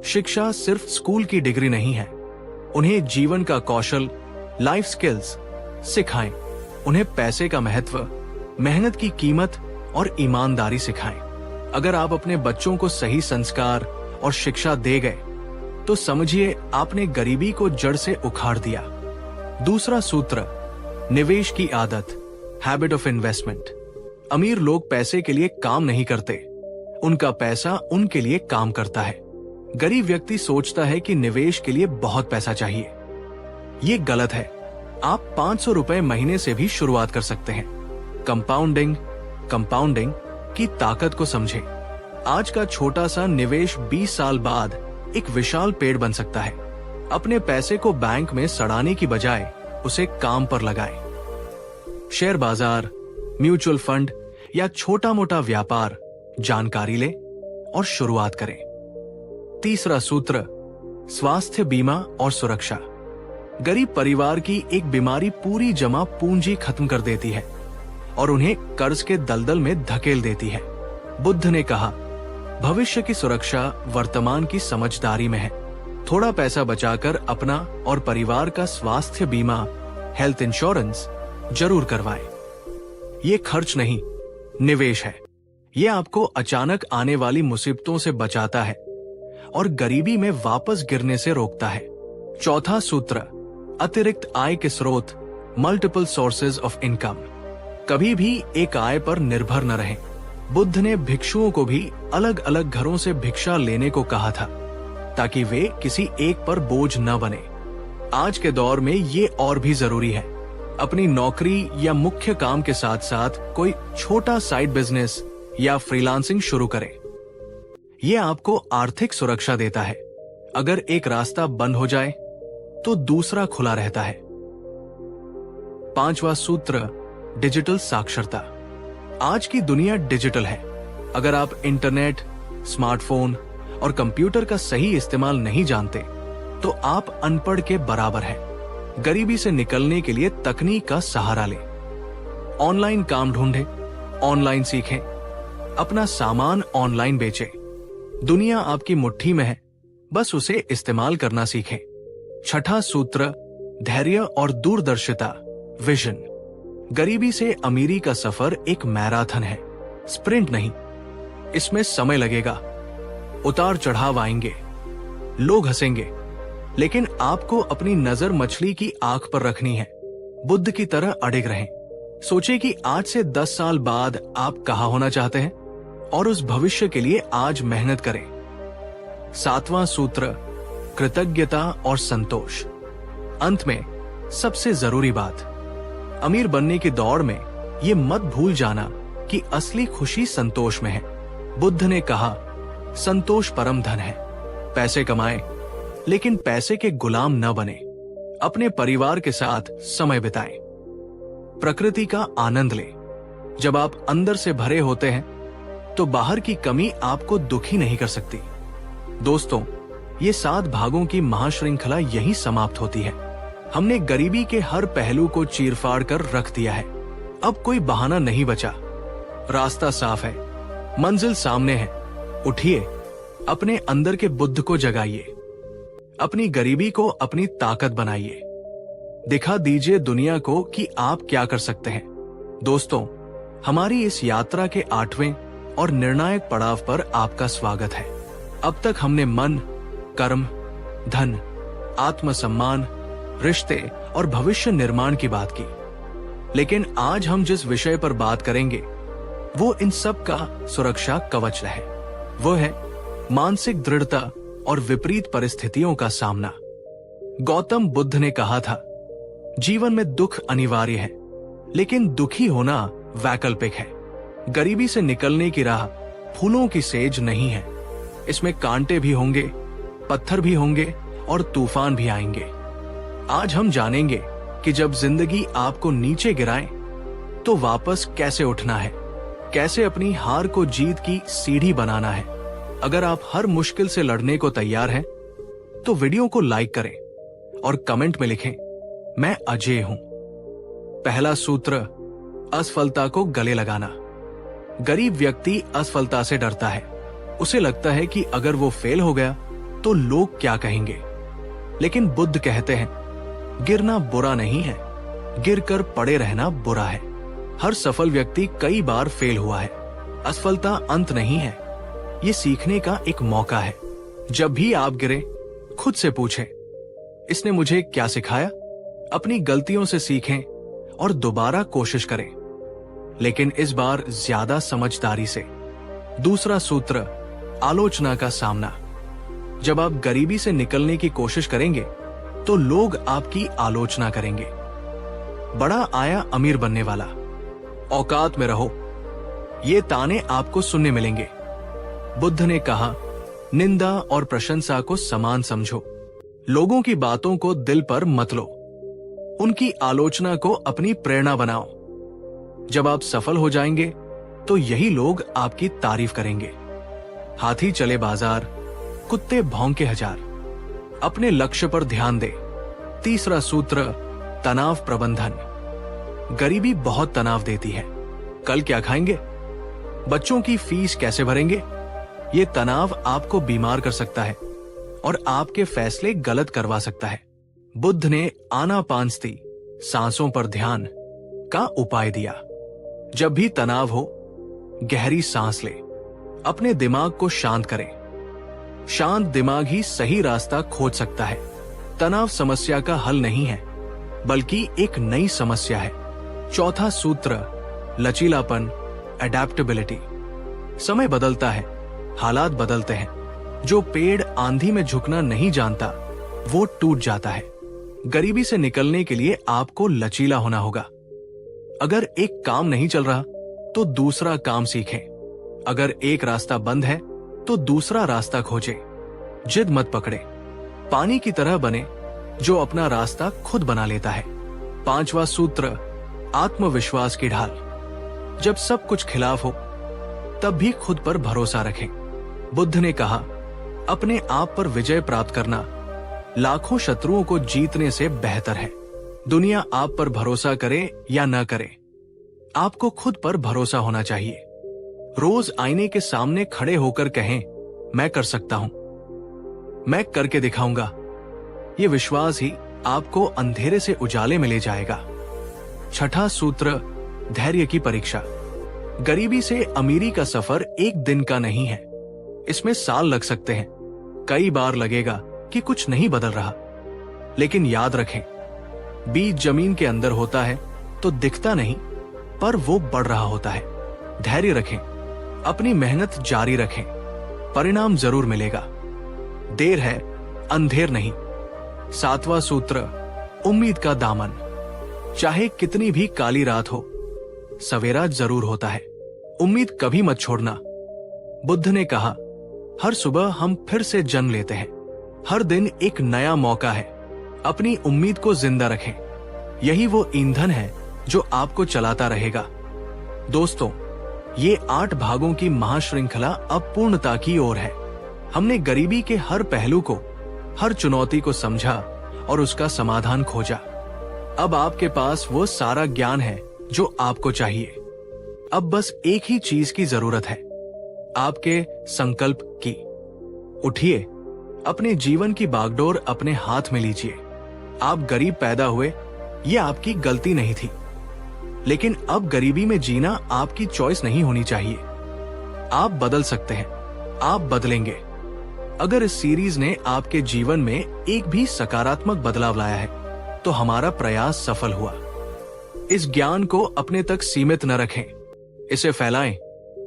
शिक्षा सिर्फ स्कूल की डिग्री नहीं है। उन्हें जीवन का कौशल, लाइफ स्किल्स सिखाएं। उन्हें पैसे का महत्व, मेहनत की कीमत और ईमानदारी सिखाएं। अगर आप अपने बच्चों को सही संस्कार और शिक्षा दे गए, तो समझिए आपने गरीबी को जड़ से उखाड़ दिया। दूसरा सूत्र, निवेश की आदत, हैबिट ऑफ इन्वेस्टमेंट। अमीर लोग पैसे के लिए काम नहीं करते, उनका पैसा उनके लिए काम करता है। गरीब व्यक्ति सोचता है कि निवेश के लिए बहुत पैसा चाहिए। ये गलत है। आप 500 रुपए महीने से भी शुरुआत कर सकते हैं। कंपाउंडिंग की ताकत को समझें। आज का छोटा सा निवेश 20 साल बाद एक विशाल पेड़ बन सकता है। अपने पैसे को बैंक में सड़ाने की बजाय उसे काम पर लगाएं। शेयर बाजार, म्यूचुअल फंड या छोटा मोटा व्यापार, जानकारी लें और शुरुआत करें। तीसरा सूत्र, स्वास्थ्य बीमा और सुरक्षा। गरीब परिवार की एक बीमारी पूरी जमा पूंजी खत्म कर देती है और उन्हें कर्ज के दलदल में धकेल देती है। बुद्ध ने कहा, भविष्य की सुरक्षा वर्तमान की समझदारी में है। थोड़ा पैसा बचाकर अपना और परिवार का स्वास्थ्य बीमा, हेल्थ इंश्योरेंस जरूर करवाएं। ये खर्च नहीं, निवेश है। ये आपको अचानक आने वाली मुसीबतों से बचाता है और गरीबी में वापस गिरने से रोकता है। चौथा सूत्र, अतिरिक्त आय के स्रोत, मल्टीपल सोर्सेज ऑफ इनकम। कभी भी एक आय पर निर्भर न रहें। बुद्ध ने भिक्षुओं को भी अलग अलग घरों से भिक्षा लेने को कहा था ताकि वे किसी एक पर बोझ न बने। आज के दौर में ये और भी जरूरी है। अपनी नौकरी या मुख्य काम के साथ साथ कोई छोटा साइड बिजनेस या फ्रीलांसिंग शुरू करें। यह आपको आर्थिक सुरक्षा देता है। अगर एक रास्ता बंद हो जाए तो दूसरा खुला रहता है। पांचवा सूत्र, डिजिटल साक्षरता। आज की दुनिया डिजिटल है। अगर आप इंटरनेट, स्मार्टफोन और कंप्यूटर का सही इस्तेमाल नहीं जानते तो आप अनपढ़ के बराबर हैं। गरीबी से निकलने के लिए तकनीक का सहारा लें। ऑनलाइन काम ढूंढें, ऑनलाइन सीखें, अपना सामान ऑनलाइन बेचें। दुनिया आपकी मुट्ठी में है, बस उसे इस्तेमाल करना सीखें। छठा सूत्र, धैर्य और दूरदर्शिता, विजन। गरीबी से अमीरी का सफर एक मैराथन है, स्प्रिंट नहीं। इसमें समय लगेगा, उतार चढ़ाव आएंगे, लोग हंसेंगे, लेकिन आपको अपनी नजर मछली की आंख पर रखनी है। बुद्ध की तरह अडिग रहें। सोचे कि आज से 10 साल बाद आप कहाँ होना चाहते हैं और उस भविष्य के लिए आज मेहनत करें। सातवां सूत्र, कृतज्ञता और संतोष। अंत में सबसे जरूरी बात, अमीर बनने की दौड़ में ये मत भूल जाना कि असली खुशी संतोष में है। बुद्ध ने कहा, संतोष परम धन है। पैसे कमाएं, लेकिन पैसे के गुलाम न बने। अपने परिवार के साथ समय बिताएं, प्रकृति का आनंद लें। जब आप अंदर से भरे होते हैं तो बाहर की कमी आपको दुखी नहीं कर सकती। दोस्तों, ये 7 भागों की महाश्रृंखला यहीं समाप्त होती है। हमने गरीबी के हर पहलू को चीरफाड़ कर रख दिया है। अब कोई बहाना नहीं बचा। रास्ता साफ है, मंजिल सामने है। उठिए, अपने अंदर के बुद्ध को जगाइए, अपनी गरीबी को अपनी ताकत बनाइए। दिखा दीजिए दुनिया को कि आप क्या कर सकते हैं। दोस्तों, हमारी इस यात्रा के 8वें और निर्णायक पड़ाव पर आपका स्वागत है। अब तक हमने मन, कर्म, धन, आत्मसम्मान, रिश्ते और भविष्य निर्माण की बात की, लेकिन आज हम जिस विषय पर बात करेंगे वो इन सब का सुरक्षा कवच है। वो है मानसिक दृढ़ता और विपरीत परिस्थितियों का सामना। गौतम बुद्ध ने कहा था, जीवन में दुख अनिवार्य है, लेकिन दुखी होना वैकल्पिक है। गरीबी से निकलने की राह फूलों की सेज नहीं है। इसमें कांटे भी होंगे, पत्थर भी होंगे और तूफान भी आएंगे। आज हम जानेंगे कि जब जिंदगी आपको नीचे गिराए तो वापस कैसे उठना है, कैसे अपनी हार को जीत की सीढ़ी बनाना है। अगर आप हर मुश्किल से लड़ने को तैयार हैं, तो वीडियो को लाइक करें और कमेंट में लिखें, मैं अजय हूं। पहला सूत्र, असफलता को गले लगाना। गरीब व्यक्ति असफलता से डरता है। उसे लगता है कि अगर वो फेल हो गया तो लोग क्या कहेंगे। लेकिन बुद्ध कहते हैं, गिरना बुरा नहीं है, गिरकर पड़े रहना बुरा है। हर सफल व्यक्ति कई बार फेल हुआ है। असफलता अंत नहीं है, ये सीखने का एक मौका है। जब भी आप गिरे, खुद से पूछें, इसने मुझे क्या सिखाया। अपनी गलतियों से सीखें और दोबारा कोशिश करें, लेकिन इस बार ज्यादा समझदारी से। दूसरा सूत्र, आलोचना का सामना। जब आप गरीबी से निकलने की कोशिश करेंगे तो लोग आपकी आलोचना करेंगे। बड़ा आया अमीर बनने वाला, औकात में रहो, ये ताने आपको सुनने मिलेंगे। बुद्ध ने कहा, निंदा और प्रशंसा को समान समझो। लोगों की बातों को दिल पर मत लो। उनकी आलोचना को अपनी प्रेरणा बनाओ। जब आप सफल हो जाएंगे तो यही लोग आपकी तारीफ करेंगे। हाथी चले बाजार, कुत्ते भौंके हजार। अपने लक्ष्य पर ध्यान दे। तीसरा सूत्र, तनाव प्रबंधन। गरीबी बहुत तनाव देती है। कल क्या खाएंगे? बच्चों की फीस कैसे भरेंगे? ये तनाव आपको बीमार कर सकता है और आपके फैसले गलत करवा सकता है। बुद्ध ने आनापानसती, सांसों पर ध्यान का उपाय दिया। जब भी तनाव हो, गहरी सांस ले। अपने दिमाग को शांत करें। शांत दिमाग ही सही रास्ता खोज सकता है। तनाव समस्या का हल नहीं है, बल्कि एक नई समस्या है। चौथा सूत्र, लचीलापन, एडेप्टेबिलिटी। समय बदलता है, हालात बदलते हैं। जो पेड़ आंधी में झुकना नहीं जानता, वो टूट जाता है। गरीबी से निकलने के लिए आपको लचीला होना होगा। अगर एक काम नहीं चल रहा तो दूसरा काम सीखें। अगर एक रास्ता बंद है तो दूसरा रास्ता खोजें। जिद मत पकड़े। पानी की तरह बने जो अपना रास्ता खुद बना लेता है। पांचवा सूत्र, आत्मविश्वास की ढाल। जब सब कुछ खिलाफ हो तब भी खुद पर भरोसा रखें। बुद्ध ने कहा, अपने आप पर विजय प्राप्त करना लाखों शत्रुओं को जीतने से बेहतर है। दुनिया आप पर भरोसा करे या न करे, आपको खुद पर भरोसा होना चाहिए। रोज आईने के सामने खड़े होकर कहें, मैं कर सकता हूं, मैं करके दिखाऊंगा। ये विश्वास ही आपको अंधेरे से उजाले में ले जाएगा। छठा सूत्र, धैर्य की परीक्षा। गरीबी से अमीरी का सफर एक दिन का नहीं है। इसमें साल लग सकते हैं। कई बार लगेगा कि कुछ नहीं बदल रहा, लेकिन याद रखें, बीज जमीन के अंदर होता है तो दिखता नहीं, पर वो बढ़ रहा होता है। धैर्य रखें, अपनी मेहनत जारी रखें, परिणाम जरूर मिलेगा। देर है, अंधेर नहीं। सातवां सूत्र, उम्मीद का दामन। चाहे कितनी भी काली रात हो, सवेरा जरूर होता है। उम्मीद कभी मत छोड़ना। बुद्ध ने कहा, हर सुबह हम फिर से जन्म लेते हैं। हर दिन एक नया मौका है। अपनी उम्मीद को जिंदा रखें। यही वो ईंधन है जो आपको चलाता रहेगा। दोस्तों, ये 8 भागों की महाश्रृंखला अब पूर्णता की ओर है। हमने गरीबी के हर पहलू को, हर चुनौती को समझा और उसका समाधान खोजा। अब आपके पास वो सारा ज्ञान है जो आपको चाहिए। अब बस एक ही चीज की जरूरत है, आपके संकल्प की। उठिए, अपने जीवन की बागडोर अपने हाथ में लीजिए। आप गरीब पैदा हुए, ये आपकी गलती नहीं थी, लेकिन अब गरीबी में जीना आपकी चॉइस नहीं होनी चाहिए। आप बदल सकते हैं, आप बदलेंगे। अगर इस सीरीज ने आपके जीवन में एक भी सकारात्मक बदलाव लाया है, तो हमारा प्रयास सफल हुआ। इस ज्ञान को अपने तक सीमित न रखें, इसे फैलाएं।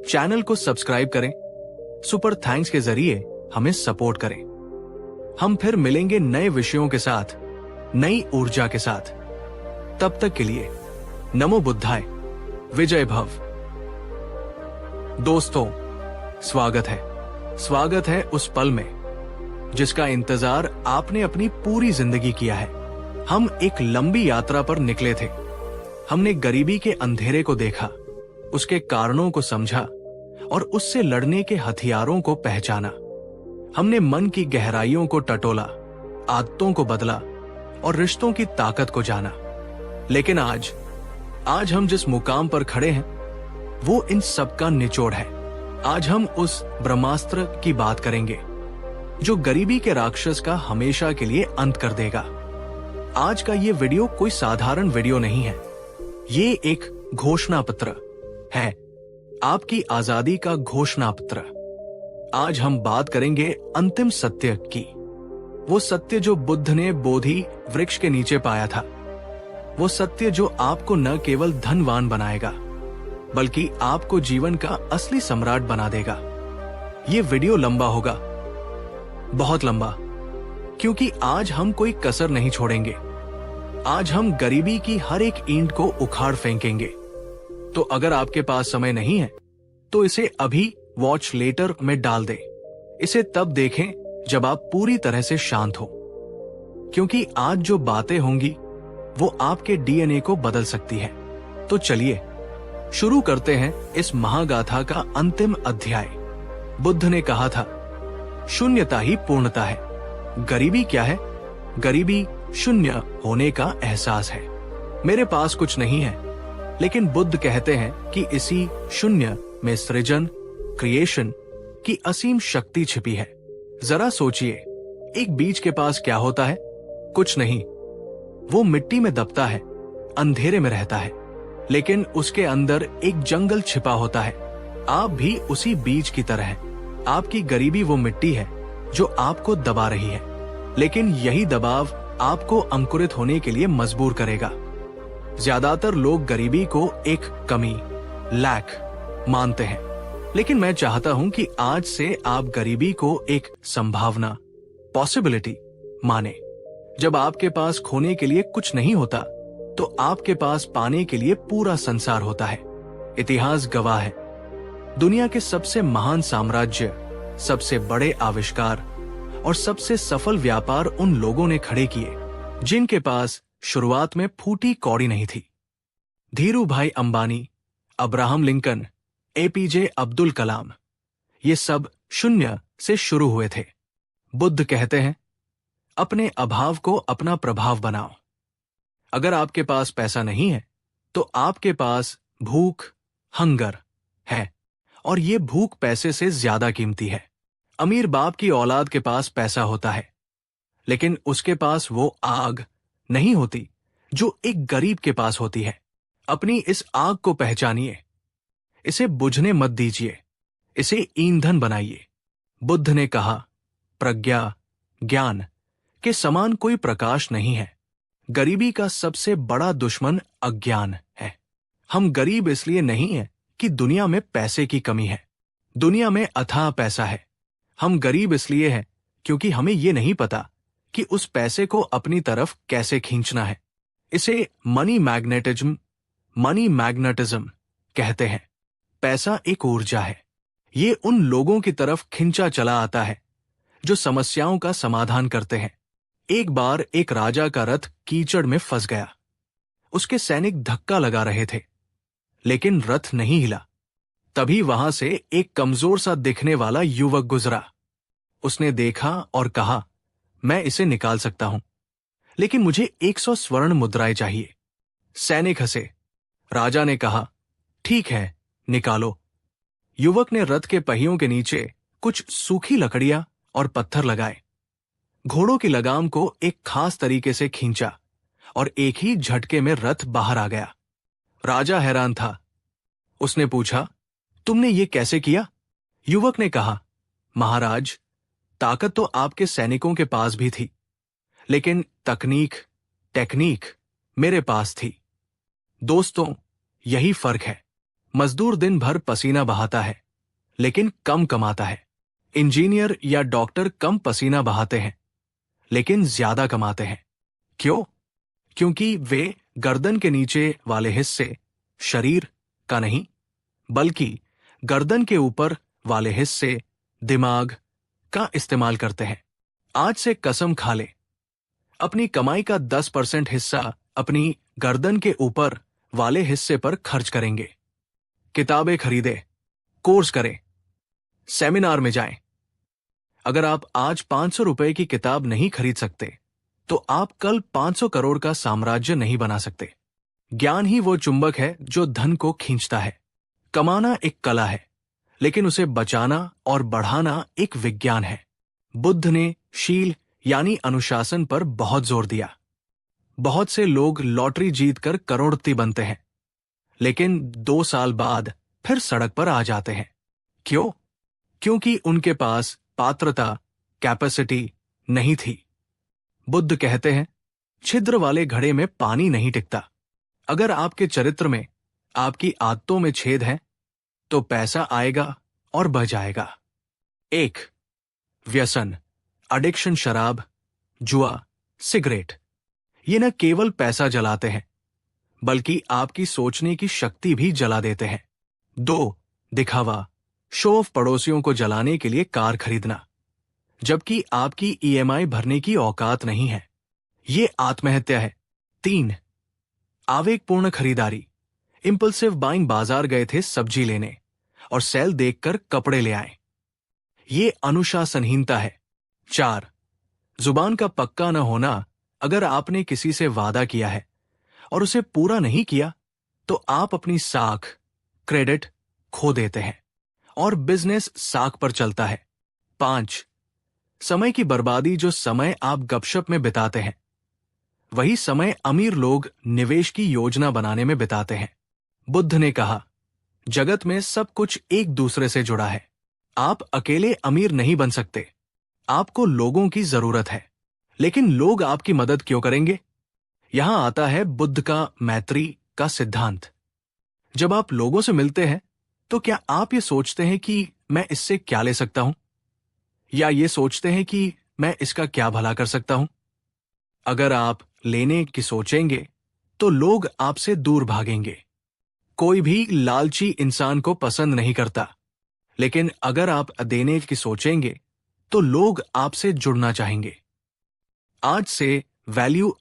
चैनल को सब्सक्राइब करें, सुपर थैंक्स के जरिए हमें सपोर्ट करें। हम फिर मिलेंगे नए विषयों के साथ, नई ऊर्जा के साथ। तब तक के लिए नमो बुद्धाय, विजय भव। दोस्तों, स्वागत है उस पल में जिसका इंतजार आपने अपनी पूरी जिंदगी किया है। हम एक लंबी यात्रा पर निकले थे। हमने गरीबी के अंधेरे को देखा, उसके कारणों को समझा और उससे लड़ने के हथियारों को पहचाना। हमने मन की गहराइयों को टटोला, आदतों को बदला और रिश्तों की ताकत को जाना। लेकिन आज हम जिस मुकाम पर खड़े हैं, वो इन सब का निचोड़ है। आज हम उस ब्रह्मास्त्र की बात करेंगे जो गरीबी के राक्षस का हमेशा के लिए अंत कर देगा। आज का ये वीडियो कोई साधारण वीडियो नहीं है, ये एक घोषणा पत्र है, आपकी आजादी का घोषणा पत्र। आज हम बात करेंगे अंतिम सत्य की, वो सत्य जो बुद्ध ने बोधि वृक्ष के नीचे पाया था। वो सत्य जो आपको न केवल धनवान बनाएगा, बल्कि आपको जीवन का असली सम्राट बना देगा। ये वीडियो लंबा होगा, बहुत लंबा, क्योंकि आज हम कोई कसर नहीं छोड़ेंगे। आज हम गरीबी की हर एक ईंट को उखाड़ फेंकेंगे। तो अगर आपके पास समय नहीं है, तो इसे अभी वॉच लेटर में डाल दें। इसे तब देखें जब आप पूरी तरह से शांत हो, क्योंकि आज जो बातें होंगी वो आपके डीएनए को बदल सकती है। तो चलिए शुरू करते हैं इस महागाथा का अंतिम अध्याय। बुद्ध ने कहा था, शून्यता ही पूर्णता है। गरीबी क्या है? गरीबी शून्य होने का एहसास है। मेरे पास कुछ नहीं है, लेकिन बुद्ध कहते हैं कि इसी शून्य में सृजन, क्रिएशन की असीम शक्ति छिपी है। जरा सोचिए, एक बीज के पास क्या होता है? कुछ नहीं। वो मिट्टी में दबता है, अंधेरे में रहता है, लेकिन उसके अंदर एक जंगल छिपा होता है। आप भी उसी बीज की तरह हैं। आपकी गरीबी वो मिट्टी है जो आपको दबा रही है, लेकिन यही दबाव आपको अंकुरित होने के लिए मजबूर करेगा। ज्यादातर लोग गरीबी को एक कमी, लैक मानते हैं, लेकिन मैं चाहता हूं कि आज से आप गरीबी को एक संभावना, पॉसिबिलिटी माने। जब आपके पास खोने के लिए कुछ नहीं होता, तो आपके पास पाने के लिए पूरा संसार होता है। इतिहास गवाह है, दुनिया के सबसे महान साम्राज्य, सबसे बड़े आविष्कार और सबसे सफल व्यापार उन लोगों ने खड़े किए जिनके पास शुरुआत में फूटी कौड़ी नहीं थी। धीरू भाई अंबानी, अब्राहम लिंकन, एपीजे अब्दुल कलाम, ये सब शून्य से शुरू हुए थे। बुद्ध कहते हैं, अपने अभाव को अपना प्रभाव बनाओ। अगर आपके पास पैसा नहीं है, तो आपके पास भूख, हंगर है, और ये भूख पैसे से ज्यादा कीमती है। अमीर बाप की औलाद के पास पैसा होता है, लेकिन उसके पास वो आग नहीं होती जो एक गरीब के पास होती है। अपनी इस आग को पहचानिए, इसे बुझने मत दीजिए, इसे ईंधन बनाइए। बुद्ध ने कहा, प्रज्ञा, ज्ञान के समान कोई प्रकाश नहीं है। गरीबी का सबसे बड़ा दुश्मन अज्ञान है। हम गरीब इसलिए नहीं हैं कि दुनिया में पैसे की कमी है। दुनिया में अथाह पैसा है। हम गरीब इसलिए हैं क्योंकि हमें ये नहीं पता कि उस पैसे को अपनी तरफ कैसे खींचना है। इसे मनी मैग्नेटिज्म कहते हैं। पैसा एक ऊर्जा है। ये उन लोगों की तरफ खींचा चला आता है जो समस्याओं का समाधान करते हैं। एक बार एक राजा का रथ कीचड़ में फंस गया। उसके सैनिक धक्का लगा रहे थे, लेकिन रथ नहीं हिला। तभी वहां से एक कमजोर सा दिखने वाला युवक गुजरा। उसने देखा और कहा, मैं इसे निकाल सकता हूं, लेकिन मुझे 100 स्वर्ण मुद्राएं चाहिए। सैनिक हंसे। राजा ने कहा, ठीक है, निकालो। युवक ने रथ के पहियों के नीचे कुछ सूखी लकड़ियां और पत्थर लगाए, घोड़ों की लगाम को एक खास तरीके से खींचा और एक ही झटके में रथ बाहर आ गया। राजा हैरान था। उसने पूछा, तुमने ये कैसे किया? युवक ने कहा, महाराज, ताकत तो आपके सैनिकों के पास भी थी, लेकिन टेक्नीक मेरे पास थी। दोस्तों, यही फर्क है। मजदूर दिन भर पसीना बहाता है, लेकिन कम कमाता है। इंजीनियर या डॉक्टर कम पसीना बहाते हैं, लेकिन ज्यादा कमाते हैं। क्यों? क्योंकि वे गर्दन के नीचे वाले हिस्से, शरीर का नहीं, बल्कि गर्दन के ऊपर वाले हिस्से, दिमाग का इस्तेमाल करते हैं। आज से कसम खा ले, अपनी कमाई का 10% हिस्सा अपनी गर्दन के ऊपर वाले हिस्से पर खर्च करेंगे। किताबें खरीदें, कोर्स करें, सेमिनार में जाएं। अगर आप आज 500 रुपए की किताब नहीं खरीद सकते, तो आप कल 500 करोड़ का साम्राज्य नहीं बना सकते। ज्ञान ही वो चुंबक है जो धन को खींचता है। कमाना एक कला है, लेकिन उसे बचाना और बढ़ाना एक विज्ञान है। बुद्ध ने शील यानी अनुशासन पर बहुत जोर दिया। बहुत से लोग लॉटरी जीतकर करोड़पति बनते हैं, लेकिन 2 साल बाद फिर सड़क पर आ जाते हैं। क्यों? क्योंकि उनके पास पात्रता, कैपेसिटी नहीं थी। बुद्ध कहते हैं, छिद्र वाले घड़े में पानी नहीं टिकता। अगर आपके चरित्र में, आपकी आदतों में छेद है, तो पैसा आएगा और बह जाएगा। 1. व्यसन, एडिक्शन, शराब, जुआ, सिगरेट। ये न केवल पैसा जलाते हैं, बल्कि आपकी सोचने की शक्ति भी जला देते हैं। 2. दिखावा, शो ऑफ पड़ोसियों को जलाने के लिए कार खरीदना, जबकि आपकी ईएमआई भरने की औकात नहीं है, ये आत्महत्या है। 3, आवेगपूर्ण खरीदारी, इंपल्सिव बाइंग। बाजार गए थे सब्जी लेने और सेल देखकर कपड़े ले आए, ये अनुशासनहीनता है। 4, जुबान का पक्का न होना, अगर आपने किसी से वादा किया है और उसे पूरा नहीं किया तो आप अपनी साख, क्रेडिट खो देते हैं और बिजनेस साख पर चलता है। 5, समय की बर्बादी, जो समय आप गपशप में बिताते हैं वही समय अमीर लोग निवेश की योजना बनाने में बिताते हैं। बुद्ध ने कहा, जगत में सब कुछ एक दूसरे से जुड़ा है, आप अकेले अमीर नहीं बन सकते, आपको लोगों की जरूरत है। लेकिन लोग आपकी मदद क्यों करेंगे? यहां आता है बुद्ध का मैत्री का सिद्धांत। जब आप लोगों से मिलते हैं तो क्या आप ये सोचते हैं कि मैं इससे क्या ले सकता हूं, या ये सोचते हैं कि मैं इसका क्या भला कर सकता हूं? अगर आप लेने की सोचेंगे तो लोग आपसे दूर भागेंगे। कोई भी लालची इंसान को पसंद नहीं करता, लेकिन अगर आप देने की सोचेंगे तो लोग आपसे जुड़ना चाहेंगे। आज से वैल्यू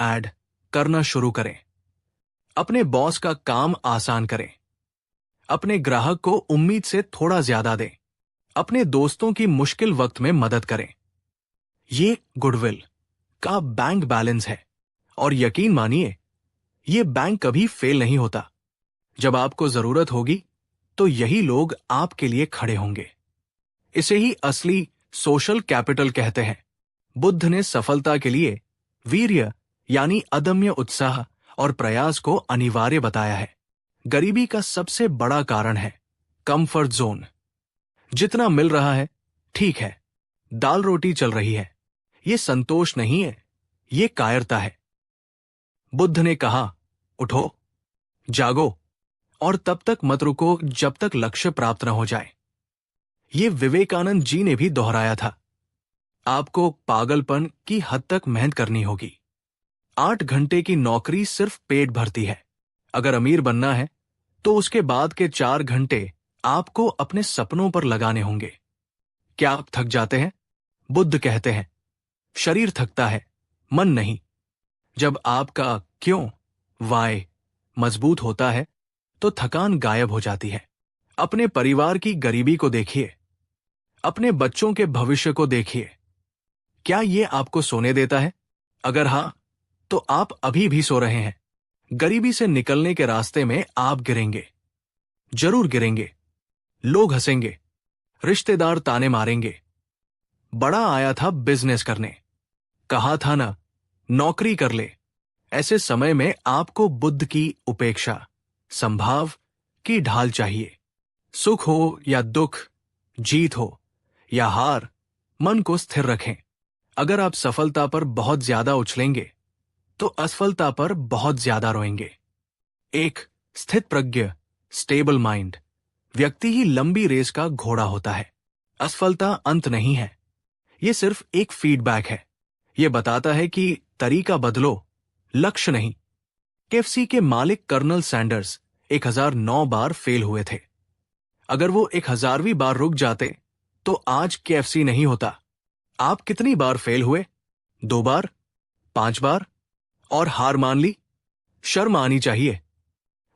ऐड करना शुरू करें। अपने बॉस का काम आसान करें, अपने ग्राहक को उम्मीद से थोड़ा ज्यादा दें, अपने दोस्तों की मुश्किल वक्त में मदद करें। ये गुडविल का बैंक बैलेंस है, और यकीन मानिए ये बैंक कभी फेल नहीं होता। जब आपको जरूरत होगी तो यही लोग आपके लिए खड़े होंगे। इसे ही असली सोशल कैपिटल कहते हैं। बुद्ध ने सफलता के लिए वीर्य यानी अदम्य उत्साह और प्रयास को अनिवार्य बताया है। गरीबी का सबसे बड़ा कारण है कंफर्ट जोन। जितना मिल रहा है ठीक है, दाल रोटी चल रही है, ये संतोष नहीं है, ये कायरता है। बुद्ध ने कहा, उठो, जागो और तब तक मत रुको जब तक लक्ष्य प्राप्त न हो जाए। ये विवेकानंद जी ने भी दोहराया था। आपको पागलपन की हद तक मेहनत करनी होगी। 8 घंटे की नौकरी सिर्फ पेट भरती है। अगर अमीर बनना है तो उसके बाद के 4 घंटे आपको अपने सपनों पर लगाने होंगे। क्या आप थक जाते हैं? बुद्ध कहते हैं, शरीर थकता है, मन नहीं। जब आपका क्यों, वाय मजबूत होता है तो थकान गायब हो जाती है। अपने परिवार की गरीबी को देखिए, अपने बच्चों के भविष्य को देखिए। क्या ये आपको सोने देता है? अगर हां, तो आप अभी भी सो रहे हैं। गरीबी से निकलने के रास्ते में आप गिरेंगे, जरूर गिरेंगे। लोग हंसेंगे, रिश्तेदार ताने मारेंगे। बड़ा आया था बिजनेस करने, कहा था ना नौकरी कर ले। ऐसे समय में आपको बुद्ध की उपेक्षा, संभाव की ढाल चाहिए। सुख हो या दुख, जीत हो या हार, मन को स्थिर रखें। अगर आप सफलता पर बहुत ज्यादा उछलेंगे तो असफलता पर बहुत ज्यादा रोएंगे। एक स्थित प्रज्ञ, स्टेबल माइंड व्यक्ति ही लंबी रेस का घोड़ा होता है। असफलता अंत नहीं है, यह सिर्फ एक फीडबैक है। यह बताता है कि तरीका बदलो, लक्ष्य नहीं। केएफसी के मालिक कर्नल सैंडर्स 1009 बार फेल हुए थे। अगर वो 1000वीं बार रुक जाते तो आज केएफसी नहीं होता। आप कितनी बार फेल हुए? 2 बार, 5 बार, और हार मान ली? शर्म आनी चाहिए।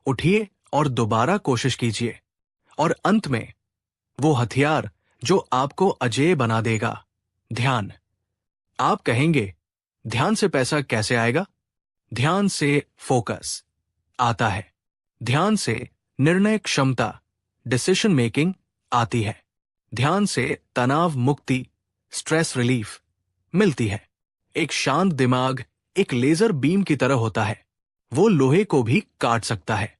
उठिए और दोबारा कोशिश कीजिए, और अंत में वो हथियार जो आपको अजेय बना देगा, ध्यान। आप कहेंगे, ध्यान से पैसा कैसे आएगा? ध्यान से फोकस आता है। ध्यान से निर्णय क्षमता, डिसीजन मेकिंग आती है। ध्यान से तनाव मुक्ति, स्ट्रेस रिलीफ मिलती है। एक शांत दिमाग एक लेजर बीम की तरह होता है, वो लोहे को भी काट सकता है।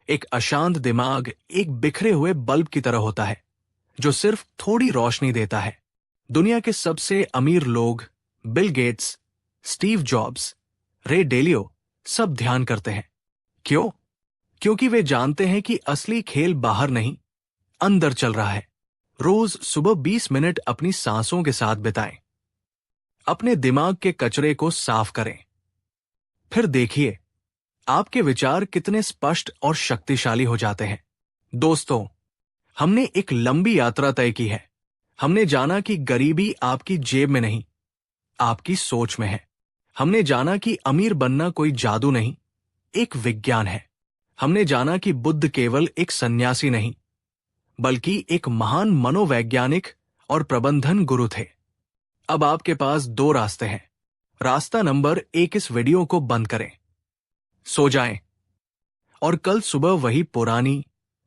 एक अशांत दिमाग एक बिखरे हुए बल्ब की तरह होता है, जो सिर्फ थोड़ी रोशनी देता है। दुनिया के सबसे अमीर लोग, बिल गेट्स, स्टीव जॉब्स, रे डेलियो, सब ध्यान करते हैं। क्यों? क्योंकि वे जानते हैं कि असली खेल बाहर नहीं, अंदर चल रहा है। रोज सुबह 20 मिनट अपनी सांसों के साथ बिताएं। अपने दिमाग के कचरे को साफ करें। फिर देखिए आपके विचार कितने स्पष्ट और शक्तिशाली हो जाते हैं। दोस्तों, हमने एक लंबी यात्रा तय की है। हमने जाना कि गरीबी आपकी जेब में नहीं, आपकी सोच में है। हमने जाना कि अमीर बनना कोई जादू नहीं, एक विज्ञान है। हमने जाना कि बुद्ध केवल एक सन्यासी नहीं, बल्कि एक महान मनोवैज्ञानिक और प्रबंधन गुरु थे। अब आपके पास दो रास्ते हैं। रास्ता नंबर 1, इस वीडियो को बंद करें, सो जाएं और कल सुबह वही पुरानी,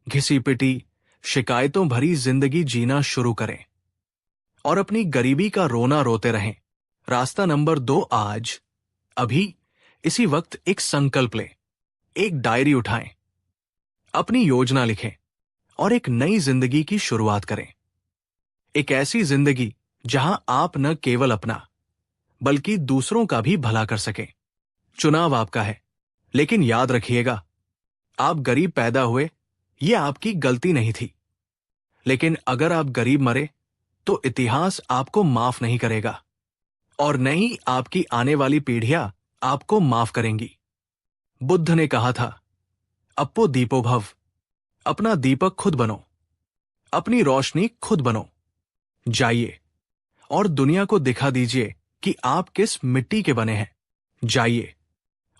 घिसी पिटी, शिकायतों भरी जिंदगी जीना शुरू करें और अपनी गरीबी का रोना रोते रहें। रास्ता नंबर 2, आज, अभी, इसी वक्त एक संकल्प लें, एक डायरी उठाएं, अपनी योजना लिखें और एक नई जिंदगी की शुरुआत करें। एक ऐसी जिंदगी जहां आप न केवल अपना बल्कि दूसरों का भी भला कर सकें। चुनाव आपका है, लेकिन याद रखिएगा, आप गरीब पैदा हुए, यह आपकी गलती नहीं थी। लेकिन अगर आप गरीब मरे तो इतिहास आपको माफ नहीं करेगा और न ही आपकी आने वाली पीढ़ियां आपको माफ करेंगी। बुद्ध ने कहा था, अप्पो दीपो भव, अपना दीपक खुद बनो, अपनी रोशनी खुद बनो। जाइए और दुनिया को दिखा दीजिए कि आप किस मिट्टी के बने हैं। जाइए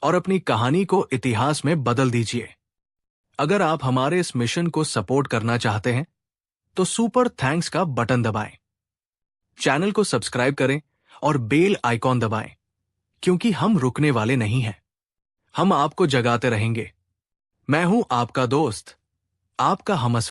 और अपनी कहानी को इतिहास में बदल दीजिए। अगर आप हमारे इस मिशन को सपोर्ट करना चाहते हैं तो सुपर थैंक्स का बटन दबाएं, चैनल को सब्सक्राइब करें और बेल आइकॉन दबाएं, क्योंकि हम रुकने वाले नहीं हैं। हम आपको जगाते रहेंगे। मैं हूं आपका दोस्त, आपका हमसफर।